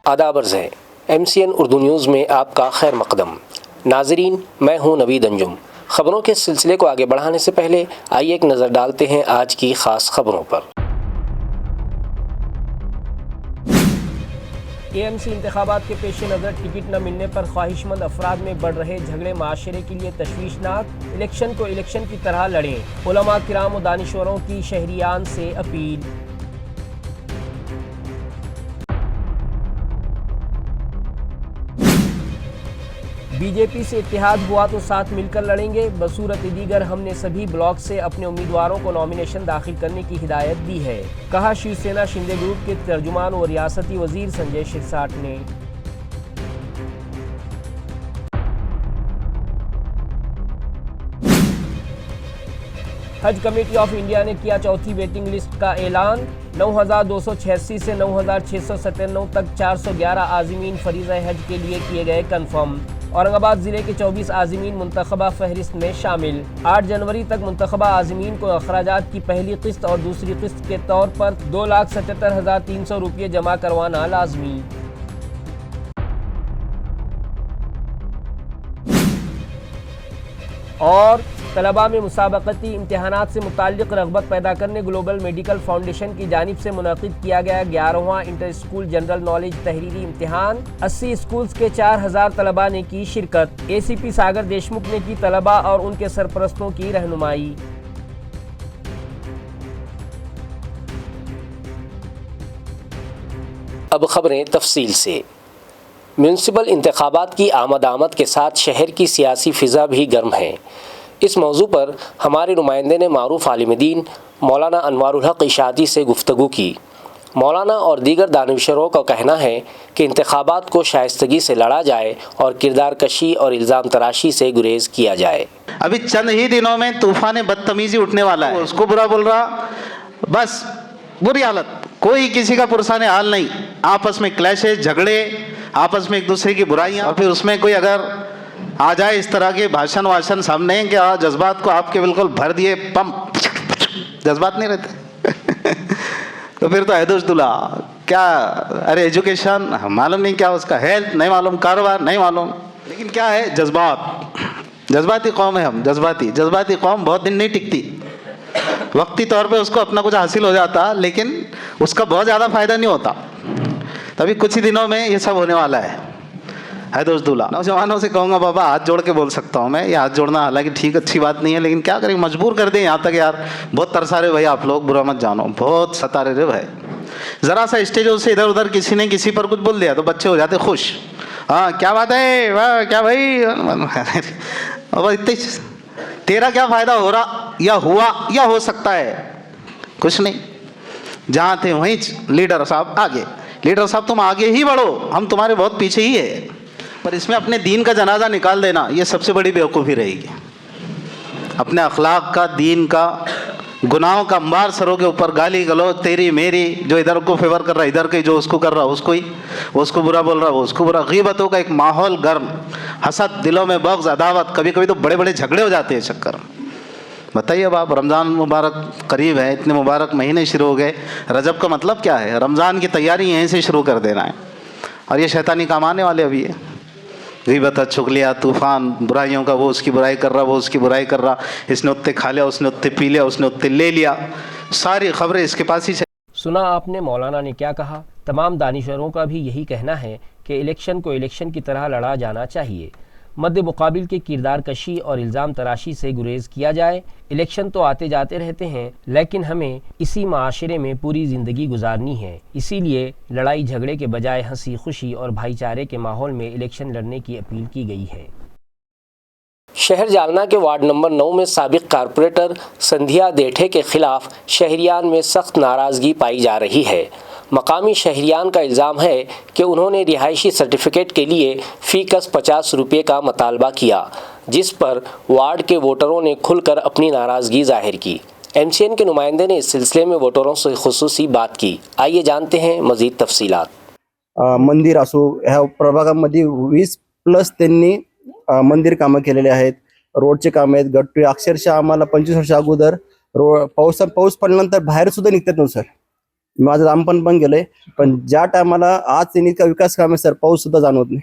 आदाब अर्ज़ है। MCN उर्दू न्यूज़ में आपका खैर मकदम। नाज़रीन, मैं हूं नवीद अंजुम। ख़बरों के सिलसिले को आगे बढ़ाने से पहले आइए एक नज़र डालते हैं आज की ख़ास ख़बरों पर। AMC इंतखाबात के पेश नज़र टिकट न मिलने पर ख्वाहिशमंद अफराद में बढ़ रहे झगड़े माशरे के लिए तशवीशनाक। इलेक्शन को इलेक्शन की तरह लड़ें। उलमा किराम व दानिश्वरों की शहरियान से अपील। बीजेपी से इत्तेहाद हुआ तो साथ मिलकर लड़ेंगे। बसूरत दीगर हमने सभी ब्लॉक से अपने उम्मीदवारों को नॉमिनेशन दाखिल करने की हिदायत दी है, कहा शिवसेना शिंदे ग्रुप के तर्जुमान व रियासती वजीर संजय शिरसाट ने। हज कमेटी ऑफ इंडिया ने किया चौथी वेटिंग लिस्ट का ऐलान। 9,286 से 9,697 तक 411 आज़मीन फरीज़ा हज के लिए किए गए कन्फर्म। औरंगाबाद ज़िले के 24 आज़मीन मुंतखबा फहरिस्त में शामिल। 8 जनवरी तक मुंतखबा आज़मीन को अखराजात की पहली किस्त और दूसरी किस्त के तौर पर 2,77,300 रुपये जमा करवाना लाजमी। और तलबा में मुसाबकती इम्तहानात से मुताल्लिक़ रग़बत पैदा करने ग्लोबल मेडिकल फाउंडेशन की जानिब से मुनक़िद किया गया 11वां इंटर स्कूल जनरल नॉलेज तहरीरी इम्तहान। 80 स्कूल्स के 4,000 तलबा ने की शिरकत। ACP सागर देशमुख ने की तलबा और उनके सरपरस्तों की रहनुमाई। अब ख़बरें तफसील से। म्यूनसिपल इंतखाबात की आमद के साथ शहर की सियासी फ़िज़ा भी गर्म है। इस मौजू पर हमारे नुमाइंदे ने मारूफ आलिम दीन मौलाना अनवारुल हक इशाती से गुफ्तगू की। मौलाना और दीगर दानिशरों का कहना है कि इंतखाबात को शाइस्तगी से लड़ा जाए और किरदार कशी और इल्ज़ाम तराशी से गुरेज किया जाए। अभी चंद ही दिनों में तूफान बदतमीजी उठने वाला है। उसको बुरा बोल रहा, बस बुरी हालत, कोई किसी का पुरसाने हाल नहीं। आपस में क्लैशेस, झगड़े, आपस में एक दूसरे की बुराइयां, और फिर उसमें कोई अगर आ जाए इस तरह के भाषण सामने कि जज्बात को आपके बिल्कुल भर दिए, पंप जज्बात नहीं रहते तो फिर तो हैदुल्ला क्या, अरे एजुकेशन मालूम नहीं, क्या उसका हेल्थ नहीं मालूम, कारोबार नहीं मालूम, लेकिन क्या है जज्बाती कौम है हम। जज्बाती कौम बहुत दिन नहीं टिकती। वक्ती तौर पे उसको अपना कुछ हासिल हो जाता, लेकिन उसका बहुत ज़्यादा फ़ायदा नहीं होता। तभी कुछ ही दिनों में ये सब होने वाला है दोस्तुल्ला। नौजवानों से कहूँगा, बाबा हाथ जोड़ के बोल सकता हूँ मैं, ये हाथ जोड़ना हालांकि ठीक अच्छी बात नहीं है, लेकिन क्या करें, मजबूर कर दें यहाँ तक। यार बहुत तरसा रहे भाई आप लोग, बुरा मत जानो, बहुत सता रहे भाई। ज़रा सा स्टेजों से इधर उधर किसी ने किसी पर कुछ बोल दिया तो बच्चे हो जाते खुश। हाँ क्या बात है, वाह क्या भाई अब इतने तेरा क्या फ़ायदा हो रहा या हुआ या हो सकता है, कुछ नहीं। जहाँ थे वहीं लीडर साहब आगे, लीडर साहब तुम आगे ही बढ़ो, हम तुम्हारे बहुत पीछे ही है। पर इसमें अपने दीन का जनाजा निकाल देना, ये सबसे बड़ी बेवकूफ़ी रहेगी। अपने अखलाक का, दीन का, गुनाहों का अंबार सरों के ऊपर गाली गलौज तेरी मेरी, जो इधर को फेवर कर रहा है इधर के, जो उसको कर रहा है उसको ही, उसको बुरा बोल रहा है वो उसको बुरा। गीबतों का एक माहौल गर्म, हसद, दिलों में बग़्ज़, अदावत, कभी कभी तो बड़े बड़े झगड़े हो जाते हैं चक्कर। बताइए अब आप, रमज़ान मुबारक करीब है, इतने मुबारक महीने शुरू हो गए। रजब का मतलब क्या है? रमज़ान की तैयारी यहीं से शुरू कर देना है। और ये शैतानी काम आने वाले अभी है। गीबत, चुगलियाँ, तूफ़ान, बुराइयों का, वो उसकी बुराई कर रहा, वो उसकी बुराई कर रहा, इसने उत्ते खा लिया, उसने उत्ते पी लिया, उसने उत्ते ले लिया, सारी खबरें इसके पास ही। सुना आपने मौलाना ने क्या कहा। तमाम दानिशरों का भी यही कहना है कि इलेक्शन को इलेक्शन की तरह लड़ा जाना चाहिए। मद्दे मुकाबिल के किरदार कशी और इल्ज़ाम तराशी से गुरेज किया जाए। इलेक्शन तो आते जाते रहते हैं, लेकिन हमें इसी माशरे में पूरी ज़िंदगी गुजारनी है। इसीलिए लड़ाई झगड़े के बजाय हंसी खुशी और भाईचारे के माहौल में इलेक्शन लड़ने की अपील की गई है। शहर जालना के वार्ड नंबर 9 में साबिक कारपोरेटर संध्या देठे के खिलाफ शहरियान में सख्त नाराज़गी पाई जा रही है। मकामी शहरियान का इल्ज़ाम है कि उन्होंने रिहायशी सर्टिफिकेट के लिए फ़ीकस 50 रुपये का मतालबा किया, जिस पर वार्ड के वोटरों ने खुलकर अपनी नाराज़गी जाहिर की। MCN के नुमाइंदे ने इस सिलसिले में वोटरों से खुसूसी बात की। आइए जानते हैं मज़ीद तफसीलात। मंदिर असो ह्या प्रभागामध्ये 20+ त्यांनी मंदिर कामं केलेले आहेत, रोडचे काम आहेत, गट्टू अक्षरशः आम्हाला 25 वर्ष अगोदर पाऊस पडल्यानंतर बाहेर सुद्धा निघतात ना सर, माझं रामपण पण गेलंय, पण ज्या टायमाला आज त्यांनी इतका विकास काम आहे सर, पाऊस सुद्धा जाणवत नाही.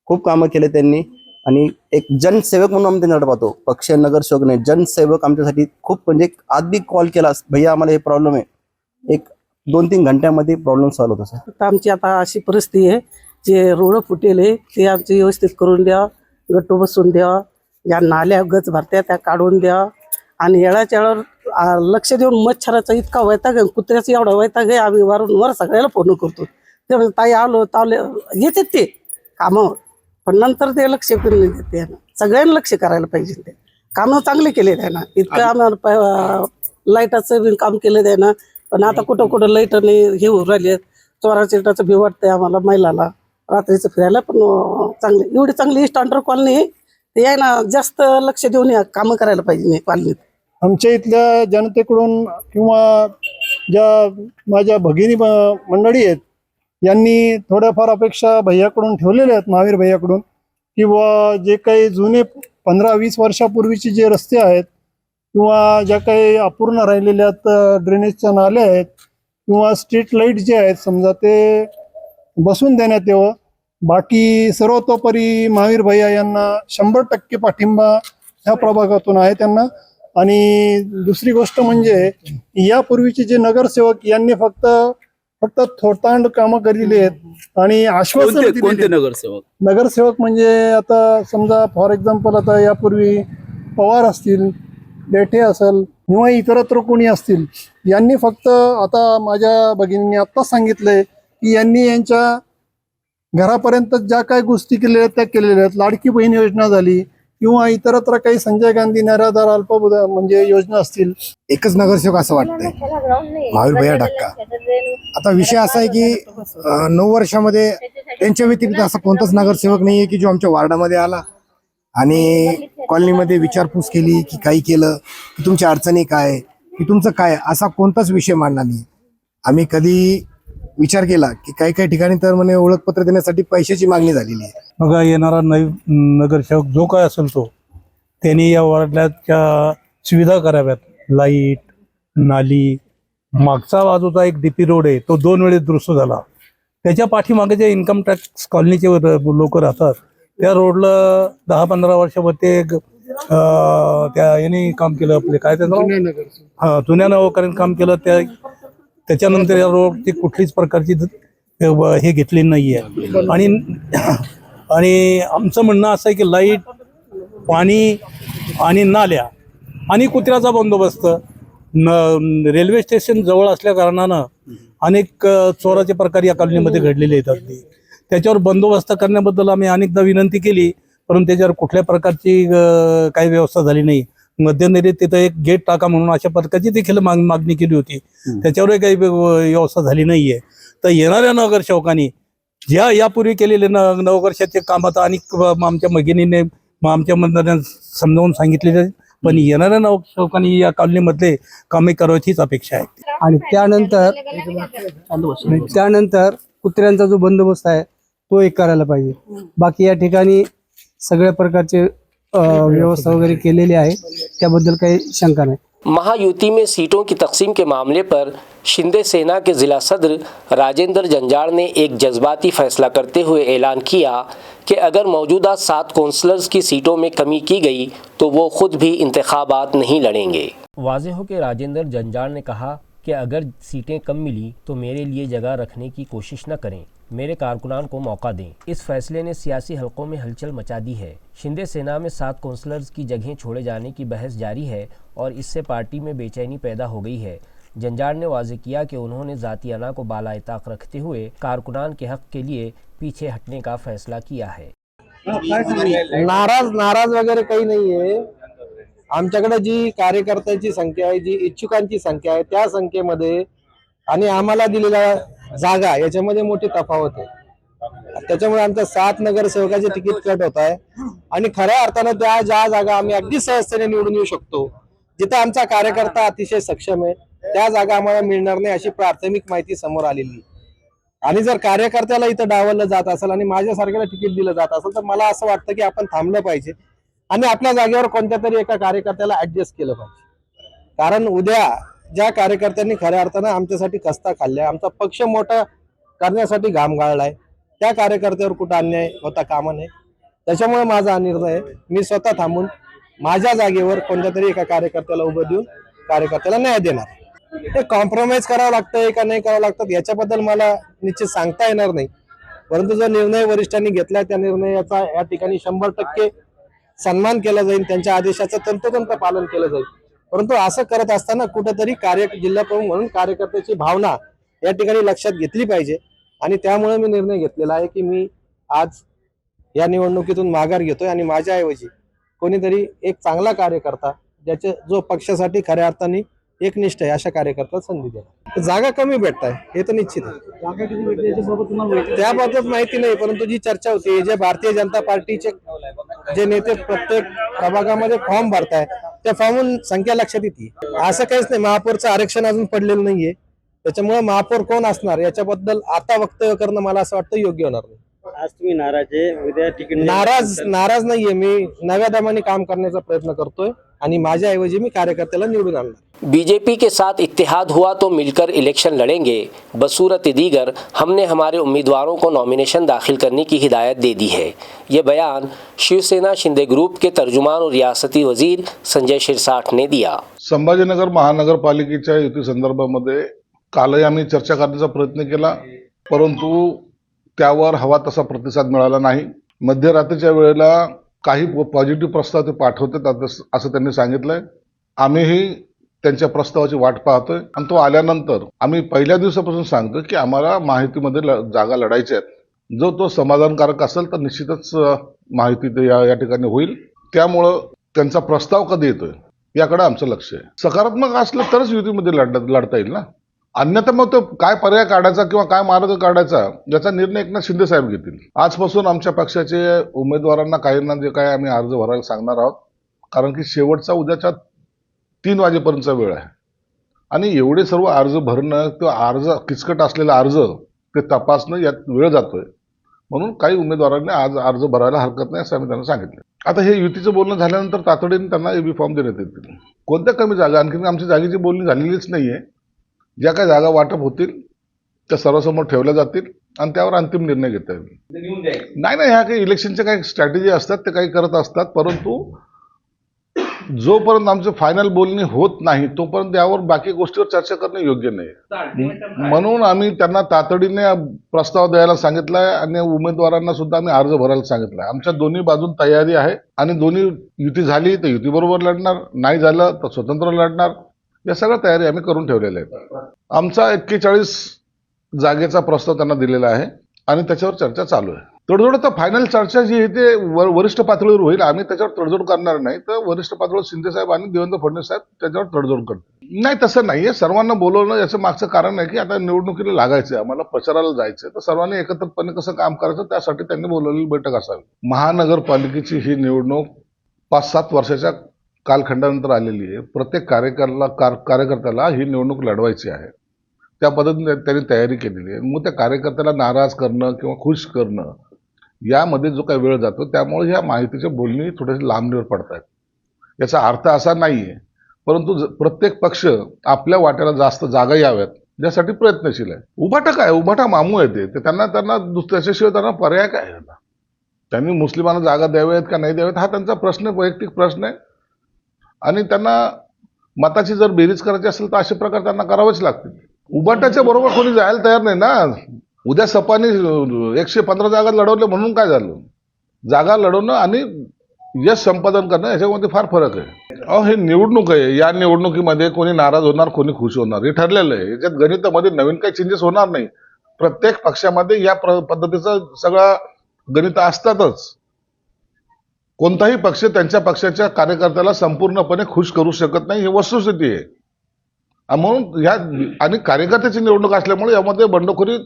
खूप कामं केले त्यांनी आणि एक जनसेवक म्हणून आम्ही त्यांच्याकडे पाहतो. पक्ष नगरसेवक नाही, जनसेवक आमच्यासाठी खूप म्हणजे आधी कॉल केला, भैया आम्हाला हे प्रॉब्लेम आहे, एक 2-3 घंट्यामध्ये प्रॉब्लेम सॉल्व्ह होतो सर. आता आमची आता अशी परिस्थिती आहे, जे रोड फुटेल आहे ते आमचे व्यवस्थित करून द्या, गट्टू बसवून द्या, ज्या नाल्या गच भरत्या त्या काढून द्या आणि येळाच्या वेळावर लक्ष देऊन मच्छराचा इतका वैताग आहे, कुत्र्याचा एवढा वैताग आहे, आम्ही वारंवार सगळ्याला फोन करतो. ते म्हणजे ताई आलो तावले येतात ते कामावर, पण नंतर ते लक्ष पण नाही देते. सगळ्यांना लक्ष करायला पाहिजे. ते कामं चांगले केले त्यानं, इतकं आम्हाला लाईटाचं बी काम केलं त्यानं, पण आता कुठं कुठं लाईट नाही हे होऊन राहिले, चोरा चिरटाचं भी वाटतंय आम्हाला महिलाला रात्रीचं फिरायला. पण चांगली एवढी चांगली स्टँडर्ड कॉलनी आहे, ते आहे ना, जास्त लक्ष देऊन कामं करायला पाहिजे नाही कॉलनीत. आमच्या इथल्या जनतेकडून किंवा ज्या माझ्या भगिनी मंडळी आहेत यांनी थोड्याफार अपेक्षा भैयाकडून ठेवलेल्या आहेत, महावीर भैयाकडून, किंवा जे काही जुने 15-20 वर्षापूर्वीचे जे रस्ते आहेत किंवा ज्या काही अपूर्ण राहिलेल्या ड्रेनेजच्या नाल्या आहेत किंवा स्ट्रीट लाईट जे आहेत समजा ते बसून देण्यात यावं. बाकी सर्वतोपरी महावीर भैया यांना 100% पाठिंबा ह्या प्रभागातून आहे त्यांना. आणि दुसरी गोष्ट म्हणजे यापूर्वीचे जे नगरसेवक यांनी फक्त थोतांड कामं केलेली आहेत आणि आश्वासन कोणते नगरसेवक म्हणजे आता समजा फॉर एक्झाम्पल आता यापूर्वी पवार असतील, लेठे असेल किंवा इतरत्र कोणी असतील, यांनी फक्त आता माझ्या भगिनींनी आत्ताच सांगितलंय की यांनी यांच्या घरापर्यंत ज्या काही गोष्टी केलेल्या आहेत त्या केलेल्या आहेत. लाडकी बहीण योजना झाली किंवा इतरत्र काही संजय गांधी निराधार अल्पभूधार म्हणजे योजना असतील. एकच नगरसेवक असं वाटतंय, महावीर भैया ढक्का. आता विषय असा आहे की 9 वर्षामध्ये त्यांच्या व्यतिरिक्त असा कोणताच नगरसेवक नाहीये की जो आमच्या वार्डामध्ये आला आणि कॉलनीमध्ये विचारपूस केली की काही केलं की तुमच्या अडचणी काय की तुमचं काय, असा कोणताच विषय मांडला नाही. आम्ही कधी विचार केला की काही काही ठिकाणी तर म्हणे ओळखपत्र देण्यासाठी पैशाची मागणी झालेली आहे. बघा, येणारा नगरसेवक जो काय असेल तो त्यांनी या वार्डाच्या सुविधा कराव्यात. लाईट, नाली, मागचा बाजूचा एक डीपी रोड आहे तो 2 वेळेस दुरुस्त झाला. त्याच्या पाठीमागे जे इन्कम टॅक्स कॉलनीचे लोक राहतात त्या रोडला 10-15 वर्षावर ते त्या यांनी काम केलं, आपले काय त्याचं जुन्या नवकऱ्यांनी काम केलं. त्याच्यानंतर या रोडची कुठलीच प्रकारची हे घेतली नाहीये. आणि आमचं म्हणणं असं आहे की लाईट, पाणी आणि नाल्या आणि कुत्र्याचा बंदोबस्त, रेल्वे स्टेशन जवळ असल्या कारणानं अनेक चोराचे प्रकार या कॉलनीमध्ये घडलेले आहेत. अगदी त्याच्यावर बंदोबस्त करण्याबद्दल आम्ही अनेकदा विनंती केली, परंतु त्याच्यावर कुठल्या प्रकारची काही व्यवस्था झाली नाही. मध्यंतरी तिथं एक गेट टाका म्हणून अशा प्रकारची देखील मागणी केली होती, त्याच्यावरही काही व्यवस्था झाली नाहीये. तर येणाऱ्या नगरसेवकांनी ज्या यापूर्वी केलेले नगरसेवकाचे कामात आणि आमच्या भगिनीने आमच्या मंडळाने समजावून सांगितलेले, पण येणाऱ्या नगरसेवकांनी या कॉलनीमधले कामे करायचीच अपेक्षा आहे. आणि त्यानंतर कुत्र्यांचा जो बंदोबस्त आहे तो एक करायला पाहिजे. बाकी या ठिकाणी सगळ्या प्रकारचे व्यवस्था वगैरह केलेली आहे, त्याबद्दल काही शंका नाही. महायुति में सीटों की तकसीम के मामले पर शिंदे सेना के जिला सदर राजेंद्र जंजाड़ ने एक जज्बाती फैसला करते हुए ऐलान किया कि अगर मौजूदा 7 काउंसलर्स की सीटों में कमी की गई तो वो खुद भी इंतखाबात नहीं लड़ेंगे। वाज़ेह हो कि राजेंद्र जंजाड़ ने कहा कि अगर सीटें कम मिली तो मेरे लिए जगह रखने की कोशिश न करें, मेरे कारकुनान को मौका दें। इस फैसले ने सियासी हलकों में हलचल मचा दी है। शिंदे सेना में 7 काउंसलर्स की जगहें छोड़े जाने की बहस जारी है और इससे पार्टी में बेचैनी पैदा हो गई है। जंजाड़ ने वाज़ेह किया कि उन्होंने ज़ाती अना को बालाइताक रखते हुए कारकुनान के हक़ के लिए पीछे हटने का फैसला किया है। नाराज वगैरे काही नाहीये. आमच्याकडे जी कार्यकर्त्यांची संख्या आहे, जी इच्छुकांची संख्या आहे, त्या संख्येमध्ये आणि आम्हाला दिलेल्या जागा याच्यामध्ये मोठी तफावत आहे. त्याच्यामुळे आमच्या 7 नगरसेवकाचे तिकीट कट होत आहे आणि खऱ्या अर्थानं त्या ज्या जागा आम्ही अगदी सहजतेने निवडून येऊ शकतो, जिथे आमचा कार्यकर्ता अतिशय सक्षम आहे, त्या जागा आम्हाला मिळणार नाही अशी प्राथमिक माहिती समोर आलेली. आणि जर कार्यकर्त्याला इथं डावललं जात असेल आणि माझ्यासारख्याला तिकीट दिलं जात असेल तर मला असं वाटतं की आपण थांबलं पाहिजे आणि आपल्या जागेवर कोणत्या तरी एका कार्यकर्त्याला ऍडजस्ट केलं पाहिजे. कारण उद्या ज्या कार्यकर्त्यांनी खऱ्या अर्थानं आमच्यासाठी कस्ता खाल्लाय, आमचा पक्ष मोठा करण्यासाठी घाम गाळलाय, त्या कार्यकर्त्यावर कुठं अन्याय होता कामा नये. त्याच्यामुळे माझा हा निर्णय आहे. मी स्वतः थांबून माझ्या जागेवर कोणत्या तरी एका कार्यकर्त्याला उभं देऊन कार्यकर्त्याला न्याय देणार. हे कॉम्प्रोमाइज करावं लागतंय का नाही करावं लागतं याच्याबद्दल मला निश्चित सांगता येणार नाही, परंतु जो निर्णय वरिष्ठांनी घेतला त्या निर्णयाचा या ठिकाणी 100% सन्मान केला जाईल, त्यांच्या आदेशाचं तंतोतंत पालन केलं जाईल. परंतु असं करत असताना कुठंतरी जिल्हा प्रमुख म्हणून कार्यकर्त्याची भावना या ठिकाणी लक्षात घेतली पाहिजे. आणि त्यामुळे मी निर्णय घेतलेला आहे की मी आज या निवडणुकीतून माघार घेतोय आणि माझ्याऐवजी कोणीतरी एक चांगला कार्यकर्ता जो पक्षासाठी खऱ्या अर्थाने एकनिष्ठ आहे अशा कार्यकर्त्याला संधी देणार. जागा कमी भेटत आहे हे तर निश्चित आहे, त्याबाबत माहिती नाही, परंतु जी चर्चा होती, जे भारतीय जनता पार्टीचे जे नेते प्रत्येक प्रभागामध्ये फॉर्म भरताय त्या फॉर्मून संख्या लक्षात येते. असं काहीच नाही, महापौरचं आरक्षण अजून पडलेलं नाहीये, त्याच्यामुळे महापौर कोण असणार याच्याबद्दल आता वक्तव्य करणं मला असं वाटतं योग्य होणार नाही. आज तुम्ही नाराज आहे, उद्या तिकीट नाराज नाहीये, मी नव्या दमाने काम करण्याचा प्रयत्न करतोय आणि माझ्याऐवजी मी कार्यकर्त्याला निवडून आणणार. बीजेपी के साथ इत्तेहाद हुआ तो मिलकर इलेक्शन लड़ेंगे। बसूरत दीगर हमने हमारे उम्मीदवारों को नॉमिनेशन दाखिल करने की हिदायत दे दी है। ये बयान शिवसेना शिंदे ग्रुप के तर्जुमान और रियासती वजीर संजय शिरसाठ ने दिया। संभाजीनगर महानगरपालिकेच्या युती संदर्भामध्ये कालही आम्ही चर्चा करण्याचा प्रयत्न केला, परंतु त्यावर हवा तसा प्रतिसाद मिळाला नाही. मध्यरात्रीच्या वेळेला काही पॉझिटिव्ह प्रस्ताव ते पाठवतात असं त्यांनी सांगितलंय. आम्हीही त्यांच्या प्रस्तावाची वाट पाहतोय आणि तो आल्यानंतर आम्ही पहिल्या दिवसापासून सांगतो की आम्हाला माहितीमध्ये जागा लढायच्या आहेत. जो तो समाधानकारक असेल तर निश्चितच माहिती या ठिकाणी होईल. त्यामुळं त्यांचा प्रस्ताव कधी येतोय याकडे आमचं लक्ष आहे. सकारात्मक असलं तरच युतीमध्ये लढता येईल ना, अन्यथा मग तो काय पर्याय काढायचा किंवा काय मार्ग काढायचा याचा निर्णय एकनाथ शिंदे साहेब घेतील. आजपासून आमच्या पक्षाचे उमेदवारांना काहींना जे काय आम्ही अर्ज भरायला सांगणार आहोत, कारण की शेवटचा उद्याच्या 3 वाजेपर्यंतचा वेळ आहे आणि एवढे सर्व अर्ज भरणं किंवा अर्ज किचकट असलेला अर्ज ते तपासणं यात वेळ जातोय. म्हणून काही उमेदवारांनी आज अर्ज भरायला हरकत नाही असं आम्ही त्यांना सांगितलं. आता हे युतीचं बोलणं झाल्यानंतर तातडीने त्यांना एबी फॉर्म देण्यात येतील. कोणत्या कमी जागा, आणखी आमची जागेची बोलणी झालेलीच नाहीये. ज्या काही जागा वाटप होतील त्या सर्वसमोर ठेवल्या जातील आणि त्यावर अंतिम निर्णय घेता येईल. नाही, ह्या काही इलेक्शनच्या काही स्ट्रॅटेजी असतात ते काही करत असतात, परंतु जोपर्यंत आमचं फायनल बोलणी होत नाही तोपर्यंत यावर बाकी गोष्टीवर चर्चा करणं योग्य नाही. म्हणून आम्ही त्यांना तातडीने प्रस्ताव द्यायला सांगितलाय आणि उमेदवारांना सुद्धा आम्ही अर्ज भरायला सांगितलाय. आमच्या दोन्ही बाजून तयारी आहे आणि दोन्ही युती झाली तर युती बरोबर लढणार, नाही झालं तर स्वतंत्र लढणार. या सगळ्या तयारी आम्ही करून ठेवलेल्या आहेत. आमचा 41 जागेचा प्रस्ताव त्यांना दिलेला आहे आणि त्याच्यावर चर्चा चालू आहे. तडजोड तर फायनल चर्चा जी आहे ते वरिष्ठ पातळीवर होईल. आम्ही त्याच्यावर तडजोड करणार नाही, तर वरिष्ठ पातळीवर शिंदे साहेब आणि देवेंद्र फडणवीस साहेब त्याच्यावर तडजोड करतील. नाही, तसं नाहीये. सर्वांना बोलवणं याचं मागचं कारण आहे की आता निवडणुकीला लागायचंय, आम्हाला प्रचाराला जायचंय, तर सर्वांनी एकत्रितपणे कसं काम करायचं त्यासाठी त्यांनी बोलवलेली बैठक असावी. महानगरपालिकेची ही निवडणूक 5-7 वर्षाच्या कालखंडानंतर आलेली आहे. प्रत्येक कार्यकर्त्याला ही निवडणूक लढवायची आहे. त्या पद्धतीने त्यांनी तयारी केलेली आहे. मग त्या कार्यकर्त्याला नाराज करणं किंवा खुश करणं यामध्ये जो काही वेळ जातो, त्यामुळे ह्या माहितीच्या बोलणी थोडेसे लांबणीवर पडत आहेत. याचा अर्थ असा नाहीये, परंतु प्रत्येक पक्ष आपल्या वाट्याला जास्त जागा याव्यात यासाठी प्रयत्नशील आहे. उभाटा काय, उभाटा मामू आहे ते त्यांना त्याच्याशिवाय त्यांना पर्याय काय आहे? त्यांनी मुस्लिमांना जागा द्याव्यात का नाही द्याव्यात हा त्यांचा प्रश्न, वैयक्तिक प्रश्न आहे आणि त्यांना मताची जर बेरीज करायची असेल तर अशा प्रकारे त्यांना करावेच लागतील. उभाटाच्या बरोबर कोणी जायला तयार नाही ना. उद्या सपाने 115 जागा लढवल्या म्हणून काय झालं? जागा लढवणं आणि यश संपादन करणं याच्यामध्ये फार फरक आहे. हे निवडणूक आहे, या निवडणुकीमध्ये कोणी नाराज होणार, कोणी खुश होणार हे ठरलेलं आहे. याच्यात गणितामध्ये नवीन काही चेंजेस होणार नाही. प्रत्येक पक्षामध्ये या पद्धतीचं सगळं गणित असतातच. कोणताही पक्ष त्यांच्या पक्षाच्या कार्यकर्त्याला संपूर्णपणे खुश करू शकत नाही, ही वस्तुस्थिती आहे. म्हणून ह्या आणि कार्यकर्त्याची निवडणूक असल्यामुळे यामध्ये बंडखोरी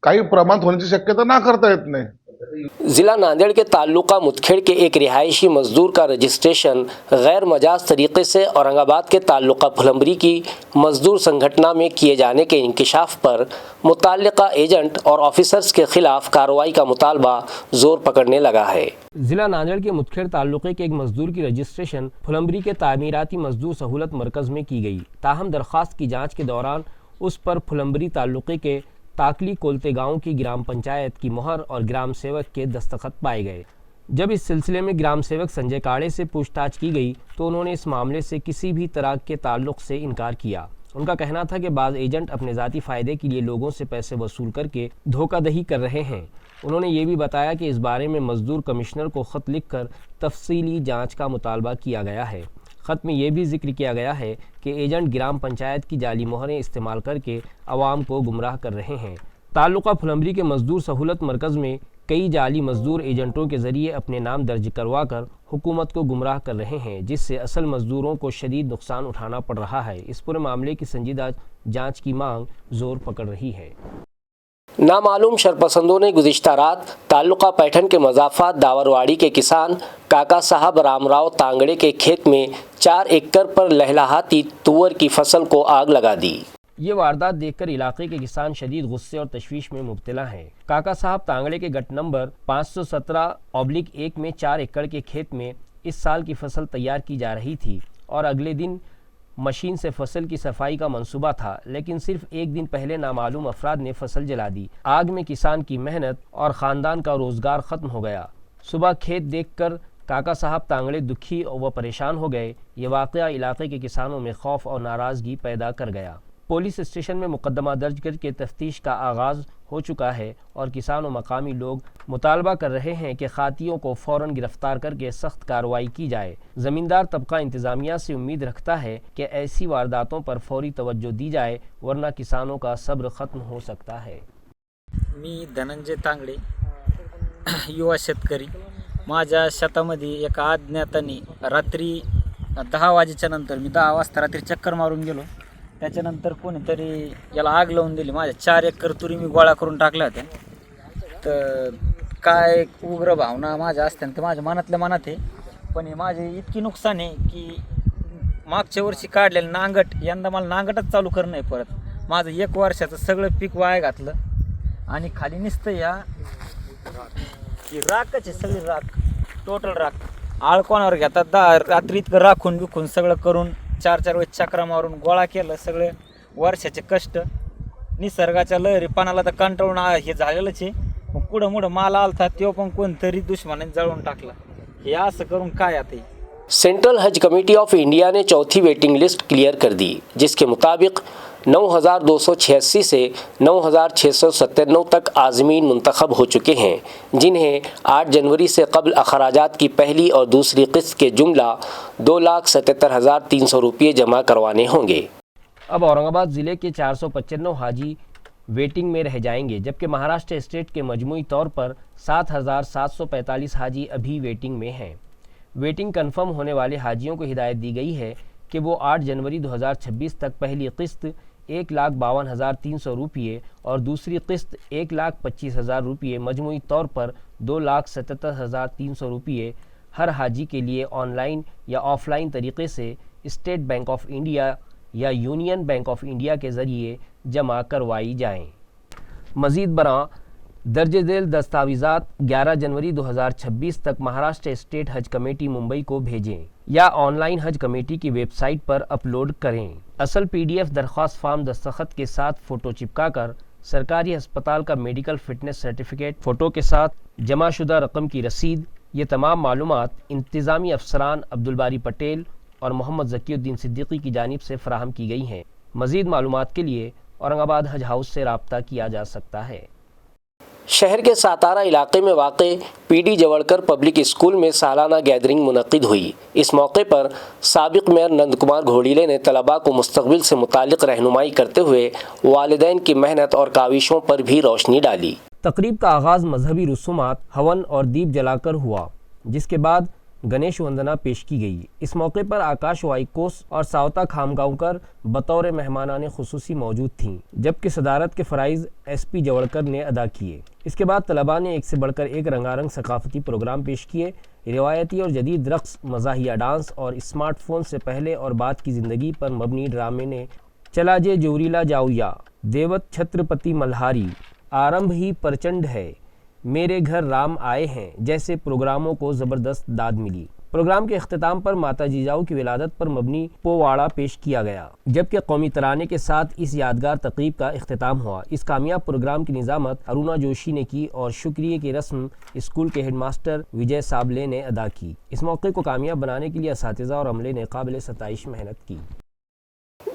काही प्रमाणात होण्याची शक्यता नाकारता येत नाही. जिला नांदेड़ के ताल्लुका मुतखेड़ के एक रिहायशी मजदूर का रजिस्ट्रेशन गैर मजाज तरीके से औरंगाबाद के ताल्लुका फुलंबरी की मजदूर संगठना में किए जाने के इंकिशाफ पर मुताल्लिका एजेंट और ऑफिसर्स के खिलाफ कार्रवाई का मुतालबा जोर पकड़ने लगा है। जिला नांदेड़ के मुतखेड़ ताल्लुके के एक मजदूर की रजिस्ट्रेशन फुलंबरी के तामीराती मजदूर सहूलत मरकज में की गई। ताहम दरख्वास्त की जाँच के दौरान उस पर फुलंबरी ताल्लुके के ताकली कोलते गांव की ग्राम पंचायत की मोहर और ग्राम सेवक के दस्तखत पाए गए। जब इस सिलसिले में ग्राम सेवक संजय काड़े से पूछताछ की गई तो उन्होंने इस मामले से किसी भी तरह के ताल्लुक से इनकार किया। उनका कहना था कि बाज़ एजेंट अपने ज़ाती फ़ायदे के लिए लोगों से पैसे वसूल करके धोखाधड़ी कर रहे हैं। उन्होंने ये भी बताया कि इस बारे में मजदूर कमिश्नर को ख़त लिखकर तफसीली जाँच का मुतालबा किया गया है। ख़त में यह भी जिक्र किया गया है कि एजेंट ग्राम पंचायत की जाली मोहरें इस्तेमाल करके आवाम को गुमराह कर रहे हैं। ताल्लुका फुलंबरी के मजदूर सहूलत मरकज़ में कई जाली मजदूर एजेंटों के ज़रिए अपने नाम दर्ज करवा कर हुकूमत को गुमराह कर रहे हैं, जिससे असल मजदूरों को शदीद नुकसान उठाना पड़ रहा है। इस पूरे मामले की संजीदा जाँच की मांग जोर पकड़ रही है। नामालूम शरपसंदों ने गुज़िश्ता रात ताल्लुका पैठन के मज़ाफ़ात दावरवाड़ी के किसान काका साहब रामराव तांगड़े के खेत में 4 एकड़ पर लहलहाती तुअर की फसल को आग लगा दी। ये वारदात देखकर इलाके के किसान शदीद गुस्से और तशवीश में मुब्तला हैं। काका साहब तांगड़े के गट नंबर 517/1 में 4 एकड़ के खेत में इस साल की फसल तैयार की जा रही थी और अगले दिन मशीन से फसल की सफाई का मंसूबा था, लेकिन सिर्फ एक दिन पहले नामालूम अफराद ने फसल जला दी। आग में किसान की मेहनत और ख़ानदान का रोज़गार ख़त्म हो गया। सुबह खेत देखकर काका साहब तांगड़े दुखी व परेशान हो गए। ये वाक़या इलाके के किसानों में खौफ और नाराज़गी पैदा कर गया। पुलिस स्टेशन में मुकदमा दर्ज करके तफ्तीश का आगाज़ हो चुका है और किसान और मकामी लोग मुतालबा कर रहे हैं कि खातियों को फ़ौरन गिरफ्तार करके सख्त कार्रवाई की जाए। ज़मींदार तबका इंतज़ामिया से उम्मीद रखता है कि ऐसी वारदातों पर फौरी तवज्जो दी जाए, वरना किसानों का सब्र ख़त्म हो सकता है। मी धनंजय तांगडे, युवा शेतकरी। माझ्या शेतामध्ये एका अज्ञाताने रात्री 10 वाजेच्या नंतर मी 10 वाजता रात्री चक्कर मारून गेलो। त्याच्यानंतर कोणीतरी याला आग लावून दिली। माझ्या 4 एकर तुरी मी गोळा करून टाकल्या होत्या। तर काय उग्र भावना माझ्या असत्या तर माझ्या मनातल्या मनात आहे, पण माझे इतकी नुकसान आहे की मागच्या वर्षी काढलेलं नांगट यंदा मला नांगटच चालू करणं आहे परत। माझं 1 वर्षाचं सगळं पीक वाया घातलं आणि खाली नुसतं या की राखच आहे, सगळी राख, टोटल राख। आळ कोणावर घेतात रात्री इतकं राखून बिखून सगळं करून 4-4 वेळेस चक्रा मारून गोळा केलं। सगळे वर्षाचे कष्ट निसर्गाच्या लहरीपणाला तर कंटाळून हे झालेलंच आहे। मग पुढं मुढं माल आलता तो पण कोणतरी दुश्मनाने जळून टाकला। हे असं करून काय आता। सेंट्रल हज कमेटी ऑफ इंडिया ने चौथी वेटिंग लिस्ट क्लियर कर दी, जिसके मुताबिक 9,286 से 9,697 तक आज़मीन मुंतखब हो चुके हैं, जिन्हें 8 जनवरी से कबल अखराजात की पहली और दूसरी किस्त के जुमला 2,77,300 रुपये जमा करवाने होंगे। अब औरंगाबाद ज़िले के 495 हाजी वेटिंग में रह जाएंगे, जबकि महाराष्ट्र स्टेट के मजमूई तौर पर 7,745 हाजी अभी वेटिंग में हैं। वेटिंग कन्फर्म होने वाले हाजियों को हिदायत दी गई है कि वो 8 जनवरी 2026 तक पहली किस्त 1,52,300 रुपये और दूसरी किस्त 1,25,000 रुपये मजमूई तौर पर 2,77,300 रुपये हर हाजी के लिए ऑनलाइन या ऑफलाइन तरीके से स्टेट बैंक ऑफ इंडिया या यूनियन बैंक ऑफ इंडिया के ज़रिए जमा करवाई जाएं। मज़ीद बरां दर्ज झेल दस्तावेज़ात 11 जनवरी 2026 तक महाराष्ट्र स्टेट हज कमेटी मुंबई को भेजें या ऑनलाइन हज कमेटी की वेबसाइट पर अपलोड करें। असल PDF दरख्वास्त फार्म दस्तखत के साथ फ़ोटो चिपका कर सरकारी अस्पताल का मेडिकल फिटनेस सर्टिफिकेट फ़ोटो के साथ जमाशुदा रकम की रसीद, ये तमाम मालूमात इंतज़ामी अफसरान अब्दुल-बारी पटेल और मोहम्मद ज़कीउद्दीन सिद्दीकी की जानिब से फ़राहम की गई हैं। मज़ीद मालूमात के लिए औरंगाबाद हज हाउस से रब्ता किया जा सकता है। शहर के सातारा इलाके में वाक़े PD जवड़कर पब्लिक स्कूल में सालाना गैदरिंग मुनक़िद हुई। इस मौके पर साबिक़ मेयर नंद कुमार घोड़ीले ने तलबा को मुस्तक़बिल से मुतालिक रहनुमाई करते हुए वालिदैन की मेहनत और काविशों पर भी रोशनी डाली। तकरीब का आगाज़ मजहबी रसूमात, हवन और दीप जलाकर हुआ, जिसके बाद गणेश वंदना पेश की गई। इस मौके पर आकाश वाइकोस और सावता खामगांवकर बतौर मेहमानाने खुसूसी मौजूद थीं, जबकि सदारत के फ़राइज़ SP जवड़कर ने अदा किए। इसके बाद तलबा ने एक से बढ़कर एक रंगारंग सकाफती प्रोग्राम पेश किए। रिवायती और जदीद रक़्स, मज़ाहिया डांस और स्मार्टफोन से पहले और बाद की ज़िंदगी पर मबनी ड्रामे ने चला जे जोरीला जाऊया, देवत छत्रपति मल्हारी, आरंभ ही प्रचंड है, मेरे घर राम आए हैं जैसे प्रोग्रामों को ज़बरदस्त दाद मिली। प्रोग्राम के अख्तिताम पर माता जीजाऊ की विलादत पर मबनी पोवाड़ा पेश किया गया, जबकि कौमी तराने के साथ इस यादगार तक़रीब का अख्तिताम हुआ। इस कामयाब प्रोग्राम की निज़ामत अरुणा जोशी ने की और शुक्रिया की रस्म स्कूल के हेडमास्टर विजय साबले ने अदा की। इस मौके को कामयाब बनाने के लिए असातिज़ा और अमले ने काबिल सताइश मेहनत की।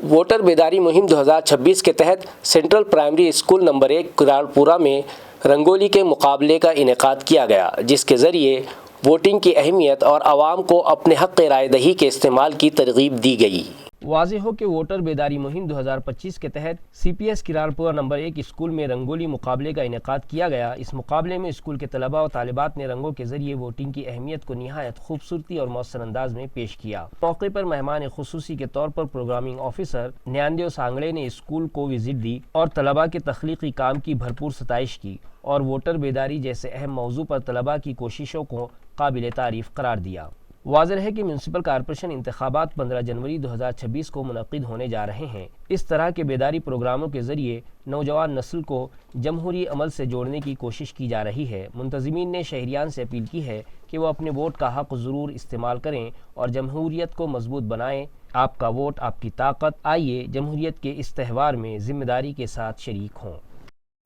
वोटर बेदारी मुहिम 2026 के तहत सेंट्रल प्राइमरी स्कूल नंबर 1 किराड़पुरा में रंगोली के मुकाबले का इनेकाद किया गया, जिसके ज़रिए वोटिंग की अहमियत और आवाम को अपने हक़ राय दही के इस्तेमाल की तरगीब दी गई। वाज़ेह हो कि वोटर बेदारी मुहिम 2025 के तहत CPS किराड़पुरा नंबर 1 स्कूल में रंगोली मुकाबले का इनेकाद किया गया। इस मुकाबले में स्कूल के तलबा और तालिबात ने रंगों के ज़रिए वोटिंग की अहमियत को निहायत खूबसूरती और मौसर अंदाज में पेश किया। मौके पर मेहमान खुसूसी के तौर पर प्रोग्रामिंग ऑफिसर न्यानदेव सांगड़े ने स्कूल को विजिट दी और तलबा के तख्लीकी काम की भरपूर सताइश की और वोटर बेदारी जैसे अहम मौजू पर तलबा की कोशिशों को काबिल तारीफ़ करार दिया। वाज़ेह है कि म्यूनसिपल कॉरपोरेशन इंतखाबात 15 जनवरी 2026 को मुनक़िद होने जा रहे हैं। इस तरह के बेदारी प्रोग्रामों के ज़रिए नौजवान नस्ल को जमहूरी अमल से जोड़ने की कोशिश की जा रही है। मुंतज़िमीन ने शहरियान से अपील की है कि वो अपने वोट का हक़ ज़रूर इस्तेमाल करें और जमहूरियत को मजबूत बनाएं। आपका वोट आपकी ताकत। आइए जमहूरियत के इस त्यौहार में ज़िम्मेदारी के साथ शरीक हों।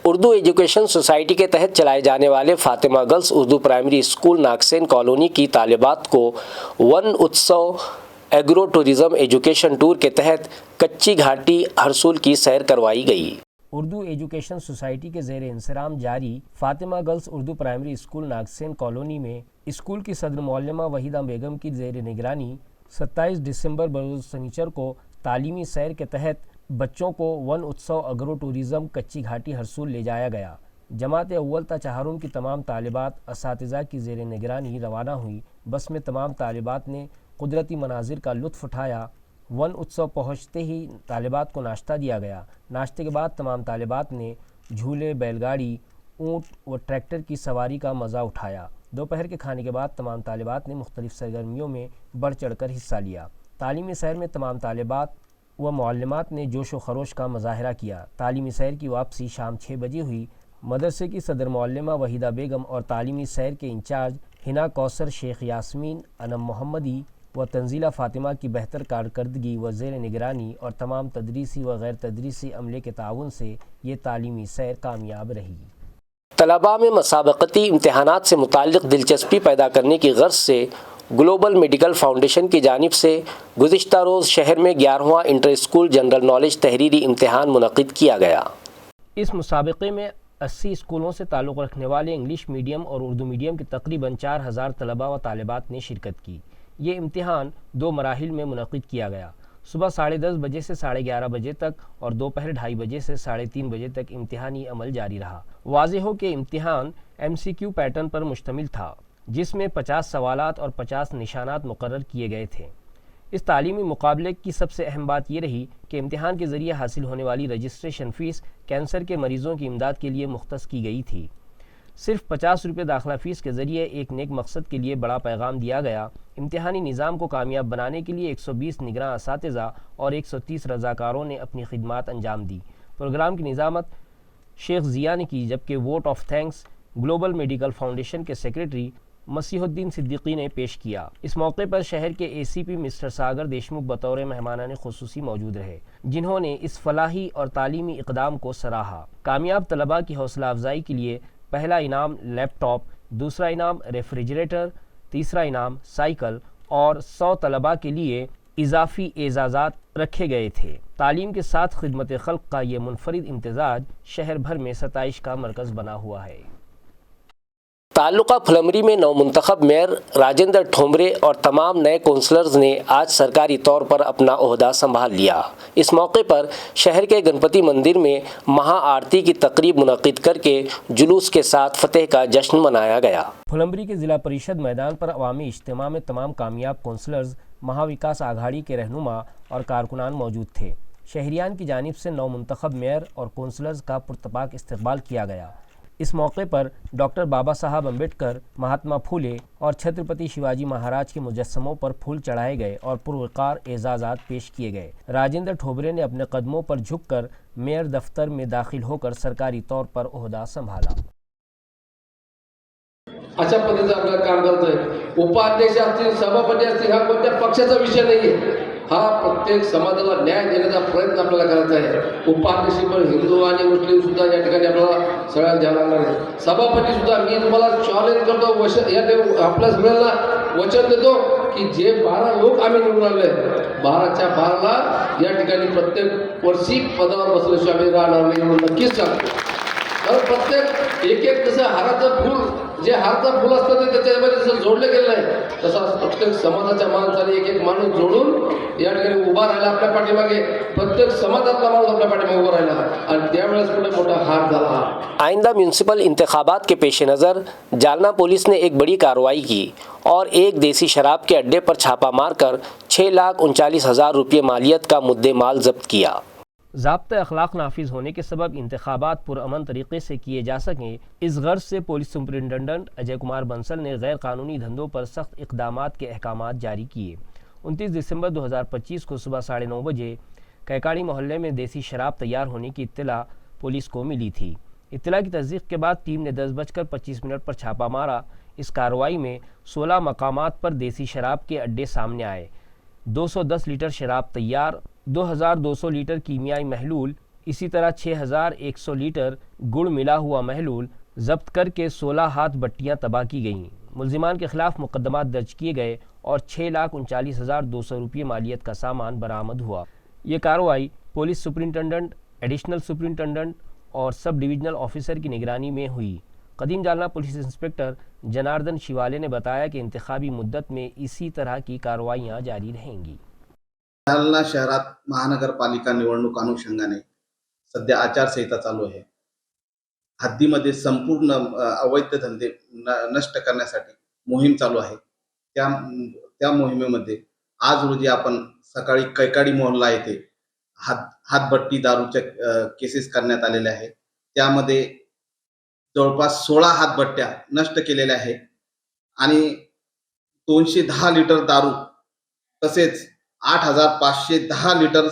उर्दू एजुकेशन सोसाइटी के तहत चलाए जाने वाले Fatima girls Urdu primary school Nagsen colony की तालिबात को वन उत्सव एग्रो टूरिज्म एजुकेशन टूर के तहत कच्ची घाटी हरसूल की सैर करवाई गई। उर्दू एजुकेशन सोसाइटी के ज़ेर इंसराम जारी Fatima girls Urdu primary school Nagsen colony में स्कूल की सदर मौलमा वहीदा बेगम की ज़ेर निगरानी 27 दिसंबर बरोज़ सनीचर को तालीमी सैर के तहत बच्चों को वन उत्सव अग्रो टूरिज़म कच्ची घाटी हरसूल ले जाया गया। जमात अव्वल ता चहारुम की तमाम तालिबात असातिज़ा की ज़ेर निगरानी रवाना हुई। बस में तमाम तालिबात ने कुदरती मनाजिर का लुत्फ़ उठाया। वन उत्सव पहुँचते ही तालिबात को नाश्ता दिया गया। नाश्ते के बाद तमाम तालिबात ने झूले, बैलगाड़ी, ऊँट व ट्रैक्टर की सवारी का मज़ा उठाया। दोपहर के खाने के बाद तमाम तालिबात ने मुख्तलिफ़ सरगर्मियों में बढ़ चढ़ कर हिस्सा लिया। तालीमी सैर में तमाम तालिबात व मुअल्लिमात ने जोश व खरोश का मुजाहरा किया। तालीमी सैर की वापसी शाम 6 बजे हुई। मदरसे की सदर मुअल्लिमा वहीदा बेगम और तालीमी सैर के इंचार्ज हिना कौसर, शेख यास्मीन, अनम मोहम्मदी व तंजीला फ़ातिमा की बेहतर कारकर्दगी व ज़ेर निगरानी और तमाम तदरीसी व गैर तदरीसी अमले के ताउन से ये तालीमी सैर कामयाब रही। तलबा में मसाबकती इम्तहानात से मुताल्लिक़ दिलचस्पी पैदा करने की गर्ज से ग्लोबल मेडिकल फाउंडेशन की जानिब से गुज़िश्ता रोज़ शहर में 11वां इंटर स्कूल जनरल नॉलेज तहरीरी इम्तिहान मुनक़िद किया गया। इस मुसाबक़े में 80 स्कूलों से ताल्लुक़ रखने वाले इंग्लिश मीडियम और उर्दू मीडियम के तकरीबन 4000 तलबा व तालिबात ने शिरकत की। ये इम्तिहान 2 मराहिल में मुनक़िद किया गया। सुबह 10:30 बजे से 11:30 बजे तक और दोपहर 2:30 बजे से 3:30 बजे तक इम्तिहानी अमल जारी रहा। वाज़ेह हो कि इम्तिहान MCQ पैटर्न पर मुश्तमिल था, जिसमें 50 सवालात और 50 निशानात मुकर्रर किए गए थे। इस तालीमी मुकाबले की सबसे अहम बात यह रही कि इम्तिहान के ज़रिए हासिल होने वाली रजिस्ट्रेशन फ़ीस कैंसर के मरीज़ों की इमदाद के लिए मुख्तस की गई थी। सिर्फ 50 रुपये दाखिला फ़ीस के ज़रिए एक नेक मकसद के लिए बड़ा पैगाम दिया गया। इम्तिहानी निज़ाम को कामयाब बनाने के लिए 120 निगरां असातिज़ा और 130 रज़ाकारों ने अपनी खिदमात अंजाम दी। प्रोग्राम की निज़ामत शेख ज़िया ने की, जबकि vote of thanks global medical foundation के सेक्रेटरी मसीहुद्दीन सिद्दीकी ने पेश किया। इस मौके पर शहर के ACP मिस्टर सागर देशमुख बतौर मेहमानाने खुसूसी मौजूद रहे, जिन्होंने इस फलाही और तालीमी इक़दाम को सराहा। कामयाब तलबा की हौसला अफजाई के लिए पहला इनाम लैपटॉप, दूसरा इनाम रेफ्रिजरेटर, तीसरा इनाम साइकिल और 100 तलबा के लिए इजाफी एजाज़ात रखे गए थे। तालीम के साथ खिदमत खल्क का ये मुनफरिद इम्तिजाज शहर भर में सताइश का मरकज़ बना हुआ है। तालुका फुलमरी में नवमुंतखब मेयर राजेंद्र ठोमरे और तमाम नए काउंसलर्स ने आज सरकारी तौर पर अपना ओहदा संभाल लिया। इस मौके पर शहर के गणपति मंदिर में महाआरती की तकरीब मुनक्किद करके जुलूस के साथ फतेह का जश्न मनाया गया। फुलंबरी के जिला परिषद मैदान पर अवामी इज्तिमा में तमाम कामयाब काउंसलर्स, महाविकास आघाड़ी के रहनुमा और कारकुनान मौजूद थे। शहरियान की जानिब से नवमुंतखब मेयर और काउंसलर्स का पुरतपाक इस्तकबाल किया गया। इस मौके पर डॉक्टर बाबा साहब अम्बेडकर, महात्मा फूले और छत्रपति शिवाजी महाराज के मुजस्समों पर फूल चढ़ाए गए और पुरवकार एजाज़ात पेश किए गए। राजेंद्र ठोबरे ने अपने कदमों पर झुककर मेयर दफ्तर में दाखिल होकर सरकारी तौर पर ओहदा संभाला। अशा पद्धतीचं आपलं काम करतोय। उपाध्यक्ष असतील, सभापती असतील, हा कोणत्या पक्षाचा विषय नाहीये, हा प्रत्येक समाजाला न्याय देण्याचा प्रयत्न आपल्याला करायचा आहे। उपाध्यक्ष पण हिंदू आणि मुस्लिम सुद्धा या ठिकाणी आपल्याला सगळ्यांना द्यावं लागणार आहे। सभापती सुद्धा मी तुम्हाला चॅलेंज करतो, आपल्या सगळ्यांना वचन देतो की जे 12 लोक आम्ही निवडून आणले, 12च्या 12ला या ठिकाणी प्रत्येक वर्षी पदावर बसल्याशिवाय आम्ही राहणार नाही म्हणून नक्कीच सांगतो। कारण प्रत्येक एक जसं हाराचं फूल, जे हारचं फुल असतं ते त्याच्यामध्ये जसं जोडलं गेलं आहे, तसा प्रत्येक समाजाच्या माणसाने एक माणूस जोडून या ठिकाणी उभा राहिला आपल्या पाठीमागे। प्रत्येक समाजातला माणूस आपल्या पाठीमागे उभा राहिला आणि त्यावेळेस कुठे मोठा हार झाला। आइंदा म्यूनसिपल इंतखाबात के पेश नज़र जालना पुलिस ने एक बड़ी कार्रवाई की और एक देसी शराब के अड्डे पर छापा मारकर 6,39,000 रुपये मालियत का मुद्देमाल जब्त किया। ज़ाब्ता अखलाक नाफिज होने के सबब इंतखाबात पुरअमन तरीके से किए जा सकें, इस गर्ज से पुलिस सुपरिटेंडेंट अजय कुमार बंसल ने गैर कानूनी धंधों पर सख्त इक़दामात के अहकामात जारी किए। 29 दिसंबर 2025 को सुबह 9:30 बजे कैकाड़ी मोहल्ले में देसी शराब तैयार होने की इत्तला पुलिस को मिली थी। इत्तला की तस्दीक के बाद टीम ने 10:25 पर छापा मारा। इस कार्रवाई में 16 मकामात पर देसी शराब के अड्डे सामने आए। 210 लीटर शराब तैयार, 2200 लीटर कीमियाई महलूल, इसी तरह 6100 लीटर गुड़ मिला हुआ महलूल जब्त करके 16 हाथ भट्टियाँ तबाह की गईं। मुल्जिमान के खिलाफ मुकदमात दर्ज किए गए और 6,39,200 रुपये मालियत का सामान बरामद हुआ। ये कार्रवाई पुलिस सुपरिटेंडेंट, एडिशनल सुपरिटेंडेंट और सब डिविजनल ऑफिसर की निगरानी में हुई। कदीम जालना पुलिस इंस्पेक्टर जनार्दन शिवाले ने बताया कि इंतखाबी मुद्दत में इसी तरह की कार्रवाइयाँ जारी रहेंगी। जालना शहरात महानगरपालिका निवडणूक अनुषंगाने सध्या आचारसंहिता चालू आहे। हद्दीमध्ये संपूर्ण अवैध धंदे नष्ट करण्यासाठी मोहीम चालू आहे। त्या मोहिमेमध्ये आज रोजी आपण सकाळी कैकाडी मोहल्ला येथे हातभट्टी दारूच्या केसेस करण्यात आलेल्या आहेत। त्यामध्ये जवळपास 16 हातभट्ट्या नष्ट केलेल्या आहेत आणि 210 लिटर दारू तसेच 8,510 लिटर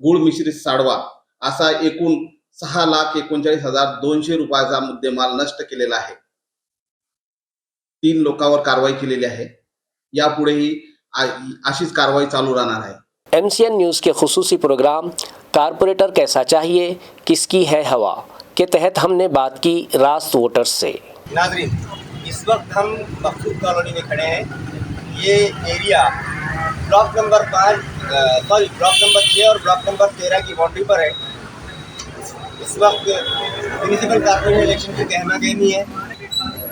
गुळ मिश्रित साडवा असा एकूण 6,39,200 रुपयाचा मुद्देमाल नष्ट केलेला आहे। 3 लोकांवर कारवाई केलेली आहे। यापुढेही अशीच कारवाई चालू राहणार आहे। MCN न्यूज़ के खुसूसी प्रोग्राम कारपोरेटर कैसा चाहिए, किसकी है हवा के तहत हमने बात की रास्त वोटर्स से। नाज़रीन, इस वक्त हम मखसूद कॉलोनी में खड़े हैं। ये एरिया ब्लॉक नंबर 6 और ब्लॉक नंबर 13 की बाउंड्री पर है। इस वक्त म्यूनिसिपल कॉर्पोरेशन इलेक्शन की कहना कहनी है।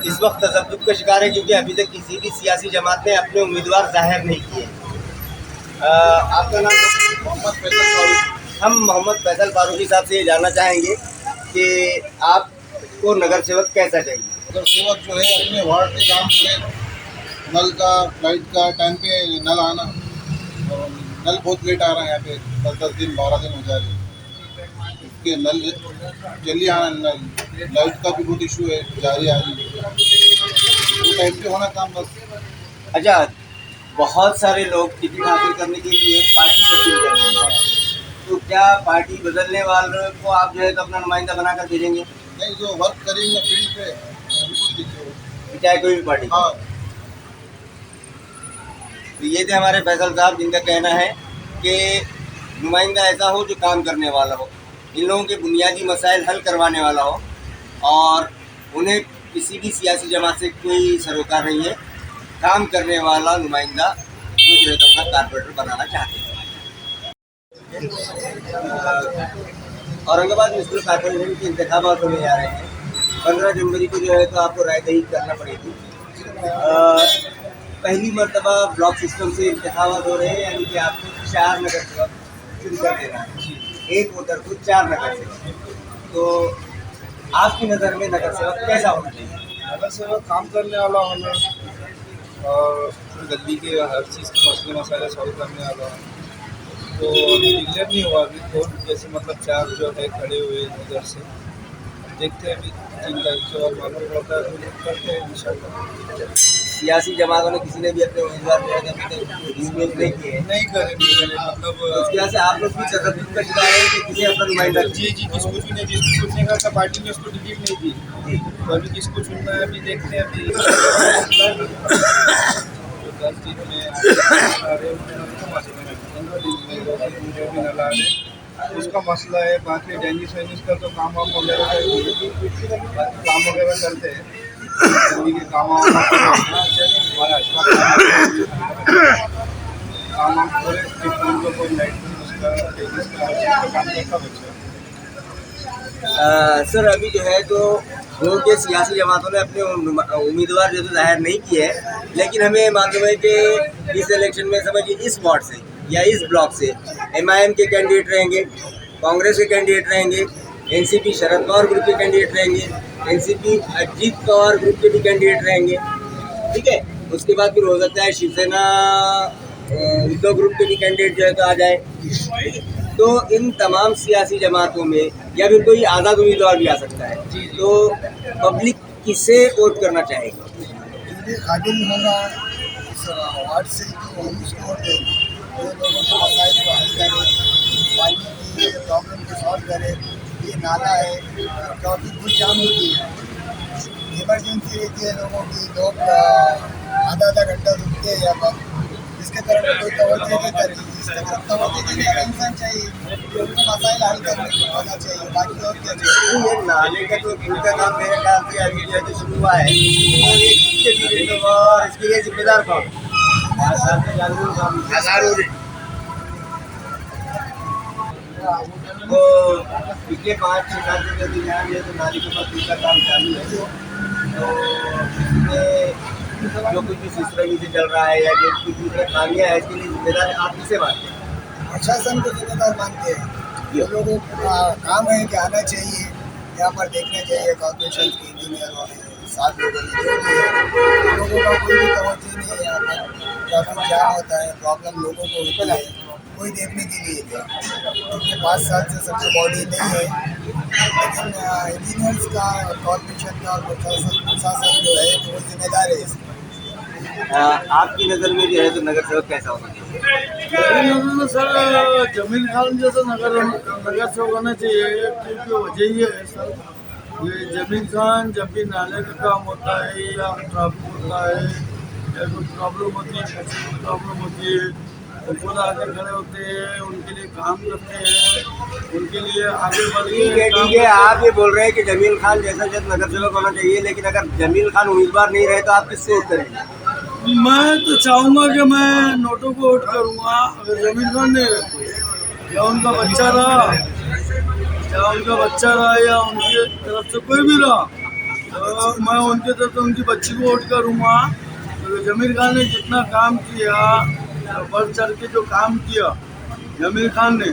इस वक्त तशद्दुद का शिकार है क्योंकि अभी तक किसी भी सियासी जमात ने अपने उम्मीदवार जाहिर नहीं किए। आपका नाम? मोहम्मद फैसल फारूकी। हम मोहम्मद फैसल फारूकी साहब से ये जानना चाहेंगे कि आपको नगर सेवक कैसा चाहिए? नगर सेवक जो है अपने वार्ड के काम पूरे, नल का, लाइट का टाइम पे नल आना, और नल बहुत लेट आ रहा है। यहाँ पे 10 दिन 12 दिन हो जा रहे हैं। इसके नल जल्दी आना, नल लाइट का भी बहुत इशू है, जारी आ रही है। टाइम पे होना काम बस। अच्छा, बहुत सारे लोग टिकट हासिल करने के लिए पार्टी तब्दील कर रहे हैं, तो क्या पार्टी बदलने वालों को आप जो है तो अपना नुमाइंदा बनाकर भेजेंगे? नहीं, जो वर्क करेंगे फील्ड पे बिल्कुल दीजिए, चाहे कोई भी पार्टी। हाँ। तो ये थे हमारे फैसल साहब, जिनका कहना है कि नुमाइंदा ऐसा हो जो काम करने वाला हो, इन लोगों के बुनियादी मसाइल हल करवाने वाला हो, और उन्हें किसी भी सियासी जमात से कोई सरोकार नहीं है। काम करने वाला नुमाइंदा वो जो है तो अपना कारपोरेटर बनाना चाहते हैं। औरंगाबाद म्यूनसिपल कॉर्पोरेशन के इंतखाबात होने जा रहे हैं। 15 जनवरी को जो है तो आपको रायदही करना पड़ेगी। पहली मर्तबा ब्लॉक सिस्टम से इंतखाबात हो रहे हैं, यानी कि आपको 4 नगर सेवक चुन कर देना है, एक वोटर को 4 नगर सेवक। तो आपकी नज़र में नगर सेवक कैसा होना चाहिए? नगर सेवक काम करने वाला होना और गली के हर चीज़ के मसले मसाले सॉल्व करने वाला होना। तो अभी डिक्लेयर नहीं हुआ, अभी तो जैसे मतलब 4 जो है खड़े हुए इधर से, देखते हैं अभी 3 तारीख के बाद मालूम पड़ता है तो करते हैं इंशाल्लाह। सियासी जमातों ने किसी ने भी अपने उम्मीदवार नहीं किए, नहीं करेंगे मतलब उसकी वजह से आप लोग भी तशद्दुद का शिकार है कि किसी अपना नुमाइंदा। जी किसको चुने, जिसको चुनेगा था पार्टी ने उसको टिकट नहीं दी, तो अभी किसको चुनना है अभी देखते हैं। अभी 10 दिन में उसका मसला है। बाकी डेनिस वेनिस का तो काम वाम वगैरह काम वगैरह करते हैं, दिल्ली के काम काम पूरे कोई लाइट उसका काम करता बच्चा। सर अभी जो है तो दो के सियासी जमातों ने अपने उम्मीदवार जो तो जाहिर नहीं किए हैं, लेकिन हमें मालूम है कि इस इलेक्शन में समझिए इस वार्ड से या इस ब्लॉक से MIM के कैंडिडेट रहेंगे, कांग्रेस के कैंडिडेट रहेंगे, NCP शरद पवार ग्रुप के कैंडिडेट रहेंगे, NCP अजीत पवार ग्रुप के भी कैंडिडेट रहेंगे, ठीक है। उसके बाद फिर हो सकता है शिवसेना उद्धव ग्रुप के भी कैंडिडेट जो है तो आ जाए। तो इन तमाम सियासी जमातों में या फिर कोई आज़ाद उम्मीदवार भी आ सकता है, तो पब्लिक किसे वोट करना चाहेगी? काबिल होगा इस वार्ड से उसको वोट दें, वो लोगों के मसाइल को हल करे, पानी की प्रॉब्लम को सॉल्व करे। ये नाला है, ट्रैफिक बहुत जाम होती है, इमरजेंसी रहती है लोगों की, लोग आधा घंटा रुकते हैं यहाँ पर, इसके तरफ कोई तवज्जो नहीं करती। इसके तरफ तवज्जो देने वाला इंसान चाहिए, उनके मसाइल हल करने होना चाहिए, बाकी और क्या चाहिए। ये नाले का तो इनका काम मेरे ख्याल से अभी जो है तो शुरू हुआ है, और इसके लिए जिम्मेदार कौन? तो पिछले 5-6 साल से जो ध्यान है तो नाली के पास का काम चालू है, तो जो कुछ भी सिस्टम से चल रहा है या जो कुछ दूसरे खामियाँ है इसके लिए जिम्मेदार आप किसे मानते हैं? प्रशासन को जिम्मेदार मानते हैं। जो लोगों का काम है कि आना चाहिए यहाँ पर देखना चाहिए, कॉर्पोरेशन के इंजीनियरों ने 7 लोगों ने जो भी है, लोगों का कोई भी तवज्जो नहीं है। यहाँ पर ट्रैफिक जाम होता है, प्रॉब्लम लोगों को होती है, कोई देखने के लिए नहीं। क्योंकि 5 साल से सबसे बॉडी नहीं है, लेकिन इंजीनियर्स का और कॉर्पोरेशन का और प्रशासन जो है वो जिम्मेदार है इसमें। आपकी नज़र में जो है तो नगर सेवक कैसा होना चाहिए? मेरी नज़र में सर जमील खान जैसा नगर सेवक होना चाहिए, क्योंकि वजह ये है सर, ये जमील खान जब भी नाले का काम होता है या ट्रैफिक होता है या कोई प्रॉब्लम होती है, प्रॉब्लम होती है, तो खुद आगे खड़े होते हैं, उनके लिए काम करते हैं, उनके लिए आगे बढ़ ठीक है। आप ये बोल रहे हैं कि जमील खान जैसा जैसा नगर सेवक होना चाहिए, लेकिन अगर जमील खान उम्मीदवार नहीं रहे तो आप किससे वोट करेंगे? मैं तो चाहूँगा कि मैं नोटों को वोट करूँगा अगर जमील खान नहीं रहते, या उनका बच्चा रहा या उनकी तरफ से कोई भी रहा, तो मैं उनके तरफ से उनकी बच्ची को वोट करूँगा। तो जमील खान ने जितना काम किया, बढ़ चढ़ के जो काम किया जमील खान ने,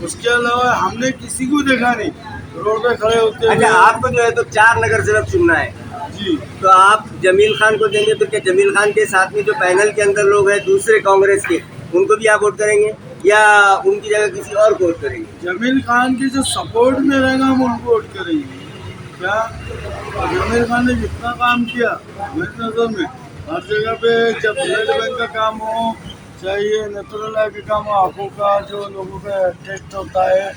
उसके अलावा हमने किसी को देखा नहीं रोड पे खड़े होते। अच्छा, आपको जो है तो 4 नगर सेवक चुनना है जी, तो आप जमील खान को देंगे, तो क्या जमील खान के साथ में जो पैनल के अंदर लोग हैं दूसरे कांग्रेस के, उनको भी आप वोट करेंगे या उनकी जगह किसी और को वोट करेंगे? जमील खान के जो सपोर्ट में रहेगा हम उनको वोट करेंगे। क्या जमील खान ने जितना काम किया मेरी नज़र में, हर जगह पे जब ब्लड बैंक का काम हो, चाहे ये नेचुरल के काम हो, आँखों का जो लोगों का टेस्ट होता है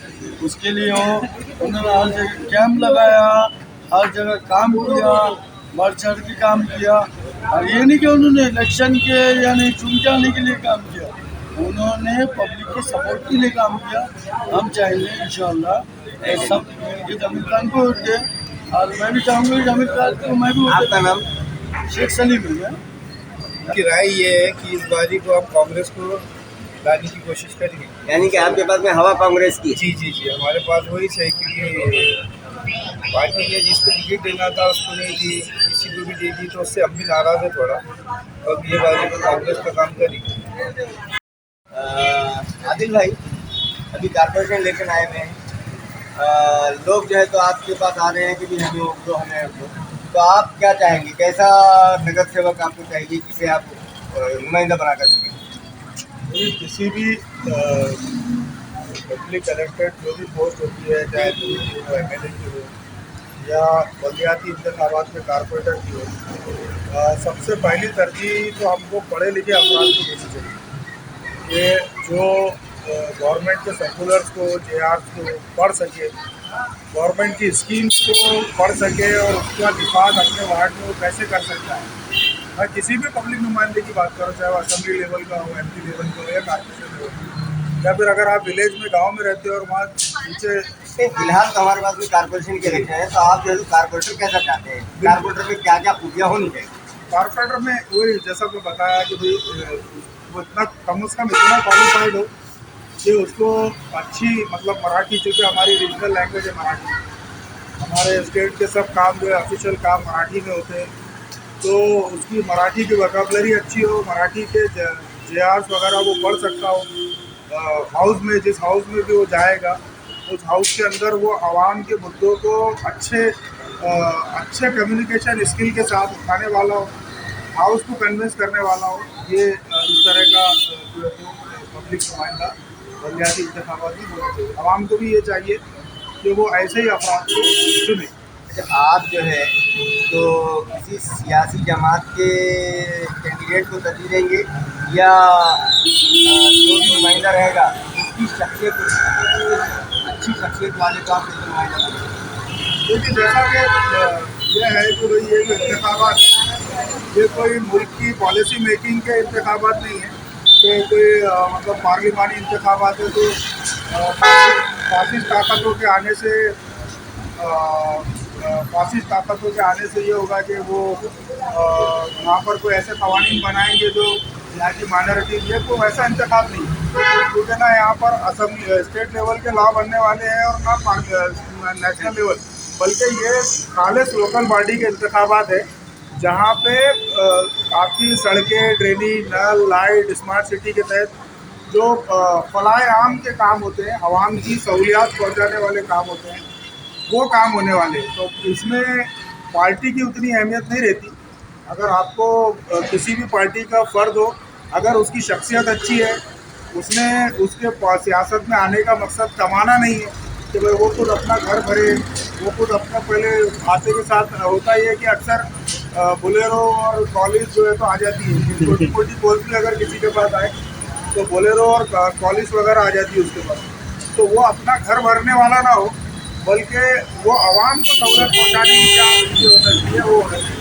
उसके लिए हो, उन्होंने हर जगह कैंप लगाया, हर जगह काम किया, बढ़ चढ़ के काम किया। और ये नहीं कि उन्होंने इलेक्शन के यानी चुन के आने के लिए काम किया, उन्होंने पब्लिक के सपोर्ट के लिए काम किया। हम चाहेंगे इंशाअल्लाह सब ये जमील खान को वोट दें, और मैं भी चाहूँगा जमील खान को मैं भी। आपका नाम? शेख सलीम है। की राय ये है कि इस बारी को हम कांग्रेस को लाने की कोशिश करेंगे। यानी कि आपके पास में हवा कांग्रेस की? जी, हमारे पास वही चाहिए, क्योंकि पार्टी ने जिसको टिकट देना था उसको नहीं दी, किसी को भी दे दी, तो उससे हम भी नाराज है थोड़ा। अब ये बात है कांग्रेस का काम करेगी। आदिल भाई, अभी कारपोरेशन इलेक्शन आए हुए हैं, लोग जो है तो आपके पास आ रहे हैं कि भी हमें वोट दो, हमें वोट दो, तो आप क्या चाहेंगे, कैसा नगर सेवक आपको चाहिए, किसे आप नुमाइंदा बनाकर देंगे? किसी भी पब्लिक इलेक्टेड जो भी पोस्ट होती है, चाहे MLA की हो या बलदियाती इंतखाबात में कारपोरेटर की हो, सबसे पहली तरजीह तो हमको पढ़े लिखे अफराद को देनी चाहिए कि जो गवर्नमेंट के सर्कुलर्स को, JRs को पढ़ सके, गवर्नमेंट की स्कीम्स को पढ़ सके और उसका निफाज अपने वार्ड में वो कैसे कर सकता है। मैं किसी भी पब्लिक नुमाइंदे की बात करूँ, चाहे वो असेंबली लेवल का हो, MP लेवल का हो या कारपोरेशन लेवल का, या फिर अगर आप विलेज में, गांव में रहते हो और वहाँ नीचे फिलहाल तो हमारे पास भी कारपोरेशन के इलेक्शन है, तो आप जो है कारपोरेटर कैसा चाहते हैं? कारपोरेटर में क्या क्या खूबियाँ होनी चाहिए? कारपोरेटर में वही जैसा मैं बताया कि भाई वो इतना कम से कम इतना क्वालिफाइड हो कि उसको अच्छी, मतलब मराठी, चूँकि हमारी रीजनल लैंग्वेज है मराठी, हमारे स्टेट के सब काम जो है ऑफिशियल काम मराठी में होते हैं, तो उसकी मराठी की वोकैबुलरी अच्छी हो, मराठी के JRs वगैरह वो पढ़ सकता हो, हाउस में, जिस हाउस में भी वो जाएगा उस हाउस के अंदर वो आवाम के मुद्दों को अच्छे कम्युनिकेशन स्किल के साथ उठाने वाला हो, हाउस को कन्विंस करने वाला हो। ये इस तरह का पब्लिक नुमाइंदा बलदियाती इंतखाबात में होना चाहिए। आवाम को भी ये चाहिए कि वो ऐसे ही अफराद को चुने। आप जो है तो किसी सियासी जमात के कैंडिडेट को तरजीह देंगे या जो भी नुमाइंदा रहेगा उसकी शख्सियत, अच्छी शख्सियत वाले को आप नुमाइंदा करेंगे? क्योंकि जैसा कि यह है कि भाई ये जो इंतखाबात, ये कोई मुल्क की पॉलिसी मेकिंग के इंतखाबात नहीं है कि कोई मतलब पार्लिमानी इंतखाबात है तो फासिस्ट ताकतों के आने से ये होगा कि वो वहाँ पर कोई ऐसे कवानीन बनाएंगे जो यहाँ की माइनॉरिटी, ये कोई वैसा इंतखाब नहीं है, क्योंकि ना यहाँ पर असेंबली स्टेट लेवल के लॉ बनने वाले हैं और ना नेशनल लेवल, बल्कि ये खालिस लोकल बॉडी के इंतखाबात है जहाँ पे आपकी सड़कें, ड्रेनेज, नल, लाइट, स्मार्ट सिटी के तहत जो फलाए आम के काम होते हैं, आवाम की सहूलियात पहुँचाने वाले काम होते हैं, वो काम होने वाले। तो इसमें पार्टी की उतनी अहमियत नहीं रहती। अगर आपको किसी भी पार्टी का फ़र्द हो, अगर उसकी शख्सियत अच्छी है, उसने उसके सियासत में आने का मकसद कमाना नहीं है कि भाई वो खुद अपना घर भरे, वो खुद अपना, पहले आते के साथ होता ही है कि अक्सर बोलेरो और कॉलेज जो है तो आ जाती है, छोटी मोटी पोस्ट भी अगर किसी के पास आए तो बोलेरो और कॉलेज वगैरह आ जाती है उसके पास, तो वो अपना घर भरने वाला ना हो, बल्कि वो आवाम को सहूलत पहुँचाने की क्या होना चाहिए वो होना चाहिए।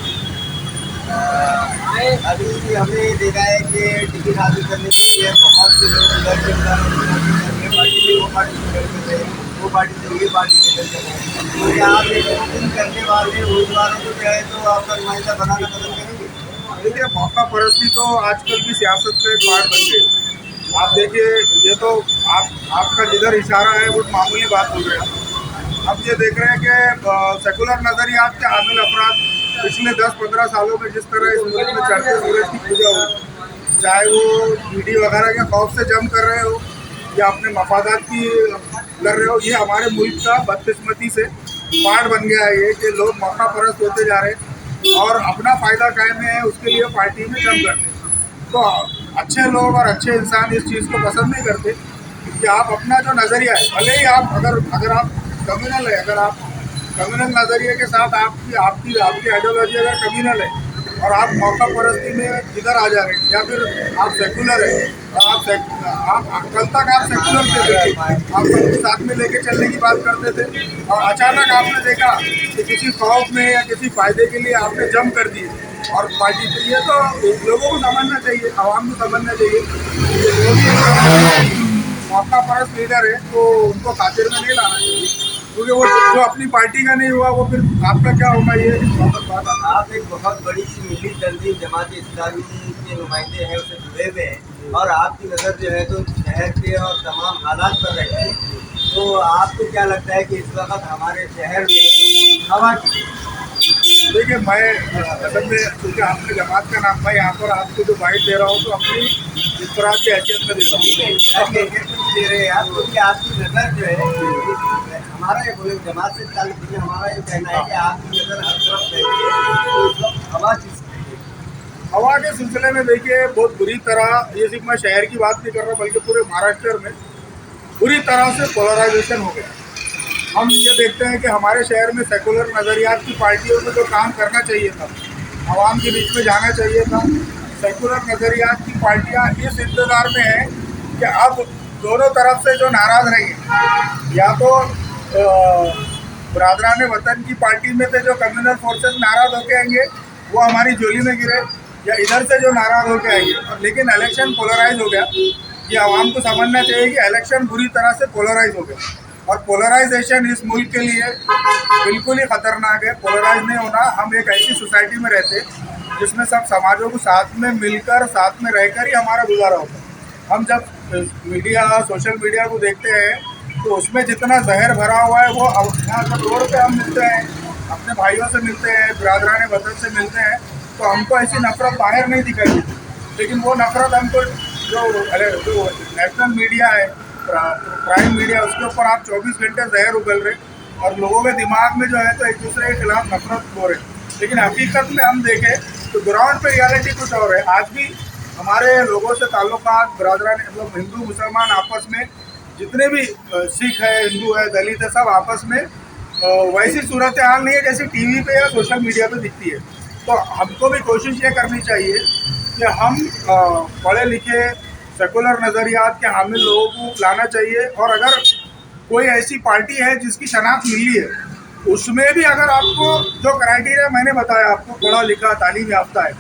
अभी हमने देखा है कि टिकट हासिल करने के लिए बहुत से लोग इधर से उधर, पार्टी से वो पार्टी में चलते थे, वो पार्टी से ये पार्टी में चलते थे, तो क्या आप वोटिंग करने वाले उम्मीदवारों को जो है तो आपका नुमाइंदा बनाना पसंद करेंगे? देखिए, मौका परस्ती तो आजकल की सियासत का एक पार्ट बन गई। आप देखिए, ये तो आपका जिधर इशारा है वो मामूली बात हो गया। अब ये देख रहे हैं कि सेकुलर नज़रियात के हामिल अफराद पिछले 10-15 सालों में जिस तरह इस मुल्क में चढ़ते सूरज की पूजा हो, चाहे वो ईडी वगैरह के खौफ से जंग कर रहे हो या अपने मफादात की कर रहे हो, ये हमारे मुल्क का बदकिस्मती से पार्ट बन गया है ये कि लोग मौका परस्त होते जा रहे हैं और अपना फ़ायदा कायम है उसके लिए पार्टी में जंग करते हैं। तो अच्छे लोग और अच्छे इंसान इस चीज़ को पसंद नहीं करते कि आप अपना जो नज़रिया है, भले ही आप अगर आप कम्युनल है, अगर आप कम्युनल नज़रिए के साथ आपकी आइडियोलॉजी अगर कम्युनल है और आप मौका परस्ती में इधर आ जा रहे हैं, या फिर आप सेकुलर है और आप कल तक आप सेकुलर थे, आप सबके साथ में लेके चलने की बात करते थे और अचानक आपने देखा कि किसी खौफ में या किसी फ़ायदे के लिए आपने जंप कर दिए और पार्टी के लिए, तो लोगों को समझना चाहिए, आवाम को समझना चाहिए कि जो भी मौका परस्त लीडर है तो उनको खातिर में नहीं लाना चाहिए, क्योंकि वो जो अपनी पार्टी का नहीं हुआ वो फिर आपका क्या होगा। ये आप एक बहुत बड़ी सी मिली तंजीम जमात इस्लामी के नुमाइंदे हैं, उससे जुड़े हुए हैं और आपकी नज़र जो है तो शहर के और तमाम हालात पर रहती है, तो आपको क्या लगता है कि इस वक्त हमारे शहर में हवा की देखिए, मैं असल में क्योंकि आपने जमात का नाम, मैं यहाँ पर आपको जो बाइट दे रहा हूँ तो अपनी इफ्तराजी हैसियत में दे रहा हूँ। दे रहे हैं आप, क्योंकि आपकी नज़र जो है हमारा ये बोले जमात से ताल्लुक नहीं, हमारा ये कहना है कि आपकी नज़र हर तरफ रहती है, तो इस वक्त हवा किस हवा के सिलसिले में देखिए बहुत बुरी तरह, ये सिर्फ मैं शहर की बात नहीं कर रहा बल्कि पूरे महाराष्ट्र में बुरी तरह से पोलराइजेशन हो गया। हम ये देखते हैं कि हमारे शहर में सेकुलर नज़रियात की पार्टियों को जो काम करना चाहिए था, आवाम के बीच में जाना चाहिए था, सेकुलर नज़रियात की पार्टियां इस इंतज़ार में हैं कि अब दोनों तरफ से जो नाराज़ रहेंगे, या तो बरादरान वतन की पार्टी में से जो कम्युनल फोर्सेस नाराज़ होके आएंगे वो हमारी झोली में गिरे, या इधर से जो नाराज़ होके आएंगे। लेकिन इलेक्शन पोलराइज हो गया, ये आवाम को समझना चाहिए कि इलेक्शन बुरी तरह से पोलराइज हो गया, और पोलराइजेशन इस मुल्क के लिए बिल्कुल ही ख़तरनाक है। पोलराइज नहीं होना, हम एक ऐसी सोसाइटी में रहते जिसमें सब समाजों को साथ में मिलकर, साथ में रहकर ही हमारा गुजारा होता है। हम जब मीडिया, सोशल मीडिया को देखते हैं तो उसमें जितना जहर भरा हुआ है, वो यहाँ जब रोड पे हम मिलते हैं, अपने भाइयों से मिलते हैं, बरादरान वतन से मिलते हैं, तो हमको ऐसी नफरत बाहर नहीं दिखाई देती। लेकिन वो नफरत हमको जो नेशनल मीडिया है, प्राइम मीडिया, उसके ऊपर आप 24 घंटे जहर उगल रहे और लोगों के दिमाग में जो है तो एक दूसरे के खिलाफ नफरत हो रही। लेकिन हकीकत में हम देखें तो ग्राउंड पे रियलिटी कुछ और है। आज भी हमारे लोगों से ताल्लुकात, बरादरान मतलब हिंदू मुसलमान आपस में, जितने भी सिख है, हिंदू है, दलित है, सब आपस में वैसी सूरत हाल नहीं है जैसे टीवी पे या सोशल मीडिया पे दिखती है। तो हमको भी कोशिश ये करनी चाहिए कि हम पढ़े लिखे सेकुलर नज़रियात के हामिल लोगों को लाना चाहिए, और अगर कोई ऐसी पार्टी है जिसकी शनाख्त मिली है, उसमें भी अगर आपको जो क्राइटेरिया मैंने बताया, आपको पढ़ा लिखा तालीम याफ्ता है,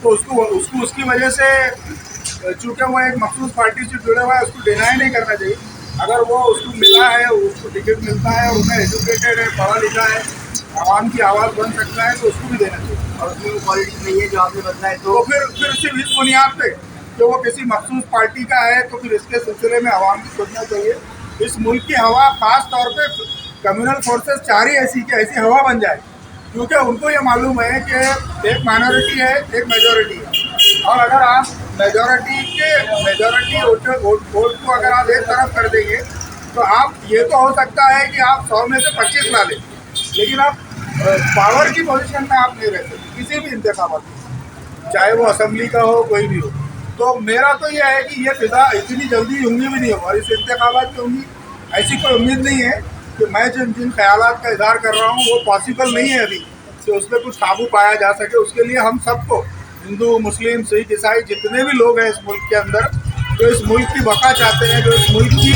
तो उसको उसकी वजह से, चूँकि वो एक मखसूस पार्टी से जुड़ा हुआ है, उसको डिनाई नहीं करना चाहिए। अगर वो उसको मिला है, उसको टिकट मिलता है और उसमें एजुकेटेड है, पढ़ा लिखा है, आवाम की आवाज़ बन सकता है, तो उसको भी देना चाहिए। और उसमें क्वालिटी नहीं है जो आपने बताया, तो फिर सिर्फ इस बुनियाद पे जो वो किसी मखसूस पार्टी का है, तो फिर इसके सिलसिले में आवाम को सोचना चाहिए। इस मुल्क की हवा खास तौर पे कम्युनल फोर्सेस चाह रही ऐसी कि ऐसी हवा बन जाए, क्योंकि उनको ये मालूम है कि एक माइनॉरिटी है, एक मेजॉरिटी है, और अगर आप मेजॉरिटी वोट को अगर आप एक तरफ कर देंगे तो आप, ये तो हो सकता है कि आप 100 में से 25 ला लें, लेकिन आप पावर की पोजीशन में आप नहीं रह सकते किसी भी इंतखाबात में, चाहे वो असेंबली का हो, कोई भी हो। तो मेरा तो ये है कि ये फिजा इतनी जल्दी होंगी भी नहीं हो, और इस इंतखाबात की होंगी ऐसी कोई उम्मीद नहीं है कि मैं जिन ख्यालात का इजहार कर रहा हूँ वो पॉसिबल नहीं है अभी कि उस पर कुछ काबू पाया जा सके। उसके लिए हम सबको, हिंदू, मुस्लिम, सिख, ईसाई, जितने भी लोग हैं इस मुल्क के अंदर, जो इस मुल्क की बका चाहते हैं, जो इस मुल्क की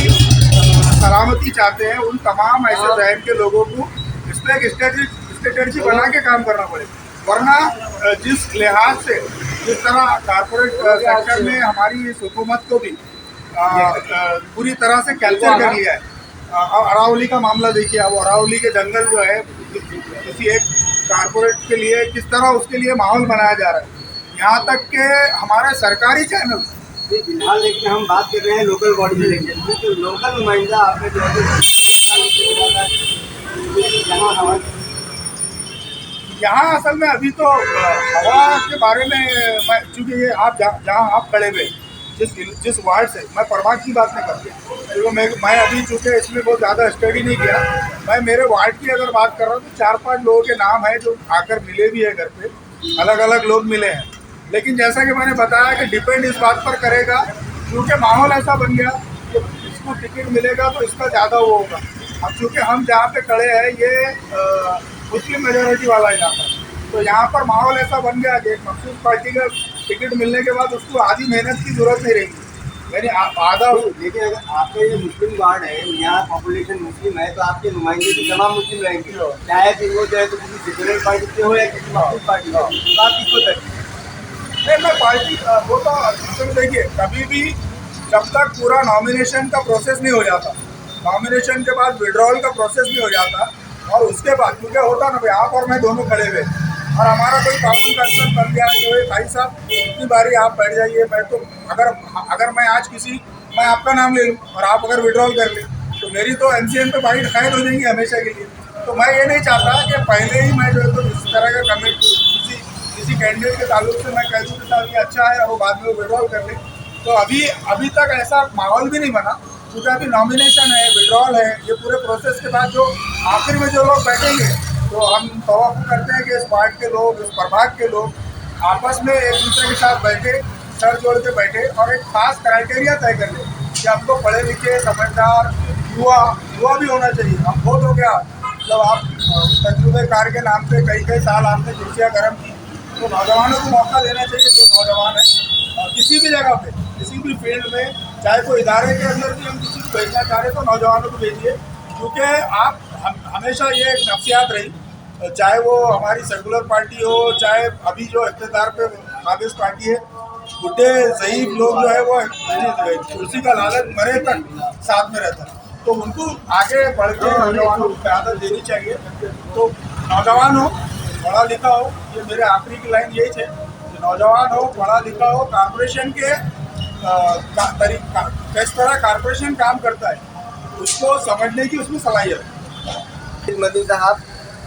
सलामती चाहते हैं, उन तमाम ऐसे जहन के लोगों को इस पर एक स्ट्रेटेजी बना के काम करना पड़ेगा। वरना जिस लिहाज से, जिस तरह कारपोरेट सेक्टर में हमारी इस हुकूमत को भी पूरी तरह से कैप्चर कर लिया है। अरावली का मामला देखिए, अब अरावली के जंगल जो है किसी एक कारपोरेट के लिए किस तरह उसके लिए माहौल बनाया जा रहा है, यहाँ तक कि हमारे सरकारी चैनल। फिलहाल लेकिन हम बात कर रहे हैं लोकल बॉडी से लेकर, तो लोकल नुमाइंदा आपने जो है यहाँ असल में अभी तो हवा के बारे में, चूँकि ये आप जहाँ आप खड़े हुए, जिस वार्ड से, मैं प्रभाग की बात नहीं करती, तो मैं अभी चूँकि इसमें बहुत ज़्यादा स्टडी नहीं किया, मैं मेरे वार्ड की अगर बात कर रहा हूँ तो 4-5 लोगों के नाम है जो आकर मिले भी है घर पे, अलग अलग लोग मिले हैं। लेकिन जैसा कि मैंने बताया कि डिपेंड इस बात पर करेगा, क्योंकि माहौल ऐसा बन गया कि इसको टिकट मिलेगा तो इसका ज़्यादा वो होगा। अब चूँकि हम जहाँ पे खड़े हैं ये मुस्लिम मेजोरिटी वाला इलाका है, तो यहाँ पर माहौल ऐसा बन गया कि मखसूस पार्टी का टिकट मिलने के बाद उसको आधी मेहनत की जरूरत नहीं रहेगी, यानी आधा। लेकिन अगर आपका ये मुस्लिम वार्ड है, यहाँ पॉपुलेशन मुस्लिम है, तो आपके नुमाइंदे भी तमाम मुस्लिम रहेंगे, चाहे फिर वो चाहे तो किसी सेक्युलर पार्टी से हो या किसी मखसूस पार्टी से, तो आप किसको तक नहीं, मैं पार्टी वो तो देखिए, कभी भी जब तक पूरा नॉमिनेशन का प्रोसेस नहीं हो जाता, नॉमिनेशन के बाद विड्रॉल का प्रोसेस नहीं हो जाता, और उसके बाद क्योंकि होता ना भाई, आप और मैं दोनों खड़े हुए और हमारा कोई कॉमन कंसर्न बन गया कि भाई साहब इतनी बारी आप बैठ जाइए, मैं तो अगर मैं आज मैं आपका नाम ले लूँ और आप अगर विड्रॉल कर लें तो मेरी तो MCN पे बाइट खैर हो जाएंगी हमेशा के लिए। तो मैं ये नहीं चाहता कि पहले ही मैं जो है तो इस तरह का कमेंट किसी कैंडिडेट के ताल्लुक से मैं कह दूँ कि साहब ये अच्छा है और वो बाद में वो विड्रॉल कर ले। तो अभी तक ऐसा माहौल भी नहीं बना, क्योंकि अभी नॉमिनेशन है, विड्रॉल है, ये पूरे प्रोसेस के बाद जो आखिर में जो लोग बैठेंगे तो हम तवक्कुह करते हैं कि इस वार्ड के लोग, इस प्रभाग के लोग आपस में एक दूसरे के साथ बैठे, सर जोड़ के बैठे और एक खास क्राइटेरिया तय कर ले कि हमको पढ़े लिखे, समझदार, युवा भी होना चाहिए। हम बहुत हो गया, मतलब आप तजुर्बेकार के नाम पे कई साल आपने कुर्सियाँ गर्म की, तो नौजवानों को मौका देना चाहिए। जो नौजवान है किसी भी जगह पे, किसी भी फील्ड में, चाहे कोई इदारे के अंदर भी हम किसी को भेजना चाह रहे तो नौजवानों को भेजिए, क्योंकि आप हमेशा ये एक नफ्सियात रही, चाहे वो हमारी सेकुलर पार्टी हो, चाहे अभी जो इक़्तिदार पे कांग्रेस पार्टी है, बुढ़े ज़ईफ लोग जो है वो कुर्सी का लालच मरे तक साथ में रहता है। तो उनको आगे बढ़ के नौजवानों को क़यादत देनी चाहिए। तो नौजवान हो, पढ़ा लिखा हो, ये मेरे आखिरी की लाइन यही है, नौजवान हो, पढ़ा लिखा हो, कॉर्पोरेशन के किस तरह कॉर्पोरेशन काम करता है उसको समझने की उसमें सलाहियत। मधु साहब,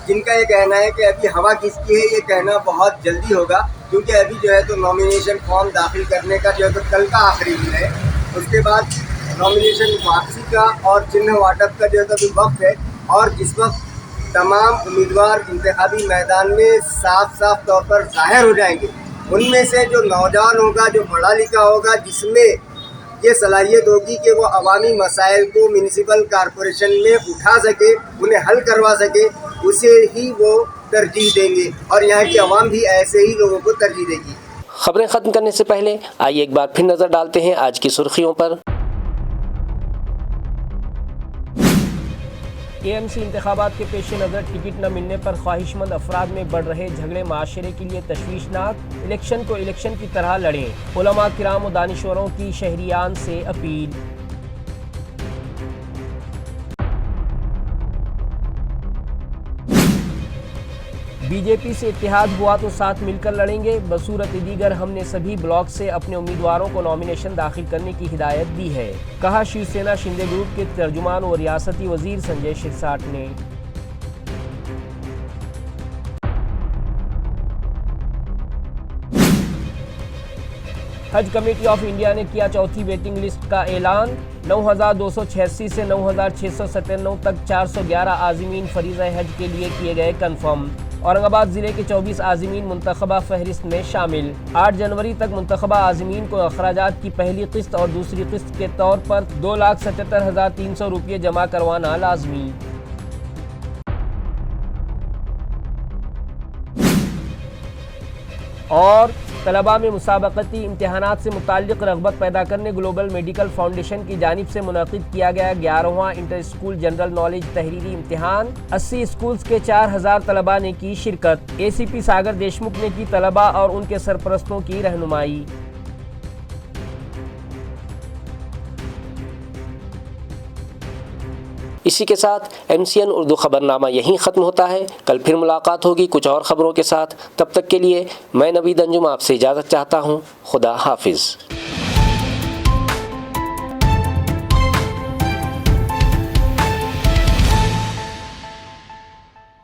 जिनका ये कहना है कि अभी हवा किसकी है, ये कहना बहुत जल्दी होगा, क्योंकि अभी जो है तो नॉमिनेशन फॉर्म दाखिल करने का जो है तो कल का आखिरी दिन है। उसके बाद नॉमिनेशन वापसी का और चिन्ह वाटप का जो है तो वक्त है, और जिस वक्त तमाम उम्मीदवार इंतखाबी मैदान में साफ तौर पर जाहिर हो जाएंगे, उनमें से जो नौजवान होगा, जो पढ़ा लिखा होगा, जिसमें ये सलाहियत होगी कि वो अवामी मसाइल को म्यूनिसिपल कॉरपोरेशन में उठा सके, उन्हें हल करवा सके, उसे ही वो तरजीह देंगे और यहाँ की आवाम भी ऐसे ही लोगों को तरजीह देगी। खबरें ख़त्म करने से पहले आइए एक बार फिर नज़र डालते हैं आज की सुर्खियों पर। AMC इंतखाबात के पेश नज़र टिकट न मिलने पर ख्वाहिशमंद अफराद में बढ़ रहे झगड़े माशरे के लिए तशवीशनाक, इलेक्शन को इलेक्शन की तरह लड़ें। उलमा किराम और दानिश्वरों की शहरियान से अपील। बीजेपी से इत्तेहाद हुआ तो साथ मिलकर लड़ेंगे। बसूरत दीगर हमने सभी ब्लॉक से अपने उम्मीदवारों को नॉमिनेशन दाखिल करने की हिदायत दी है, कहा शिवसेना शिंदे ग्रुप के तर्जुमान और रियासती वजीर संजय शिरसाट ने। हज कमेटी ऑफ इंडिया ने किया चौथी वेटिंग लिस्ट का ऐलान। 9,286 से 9,697 तक 411 आज़मीन फरीज़ा हज के लिए किए गए कन्फर्म। औरंगाबाद ज़िले के 24 आज़मीन मुंतखबा फहरिस्त में शामिल। 8 जनवरी तक मुंतखबा आज़मीन को अखराजात की पहली किस्त और दूसरी किस्त के तौर पर 2,77,300 रुपये जमा करवाना लाजमी। और तलबा में मुसाबकती इम्तहानात से मुताल्लिक़ रग़बत पैदा करने ग्लोबल मेडिकल फाउंडेशन की जानिब से मुनक़िद किया गया 11वां इंटर स्कूल जनरल नॉलेज तहरीरी इम्तिहान। 80 स्कूल्स के 4,000 तलबा ने की शिरकत। ACP सागर देशमुख ने की तलबा और उनके सरपरस्तों की रहनुमाई। इसी के साथ MCN उर्दू खबरनामा यहीं ख़त्म होता है। कल फिर मुलाकात होगी कुछ और ख़बरों के साथ। तब तक के लिए मैं नवीद अंजुम आपसे इजाज़त चाहता हूँ। खुदा हाफिज़।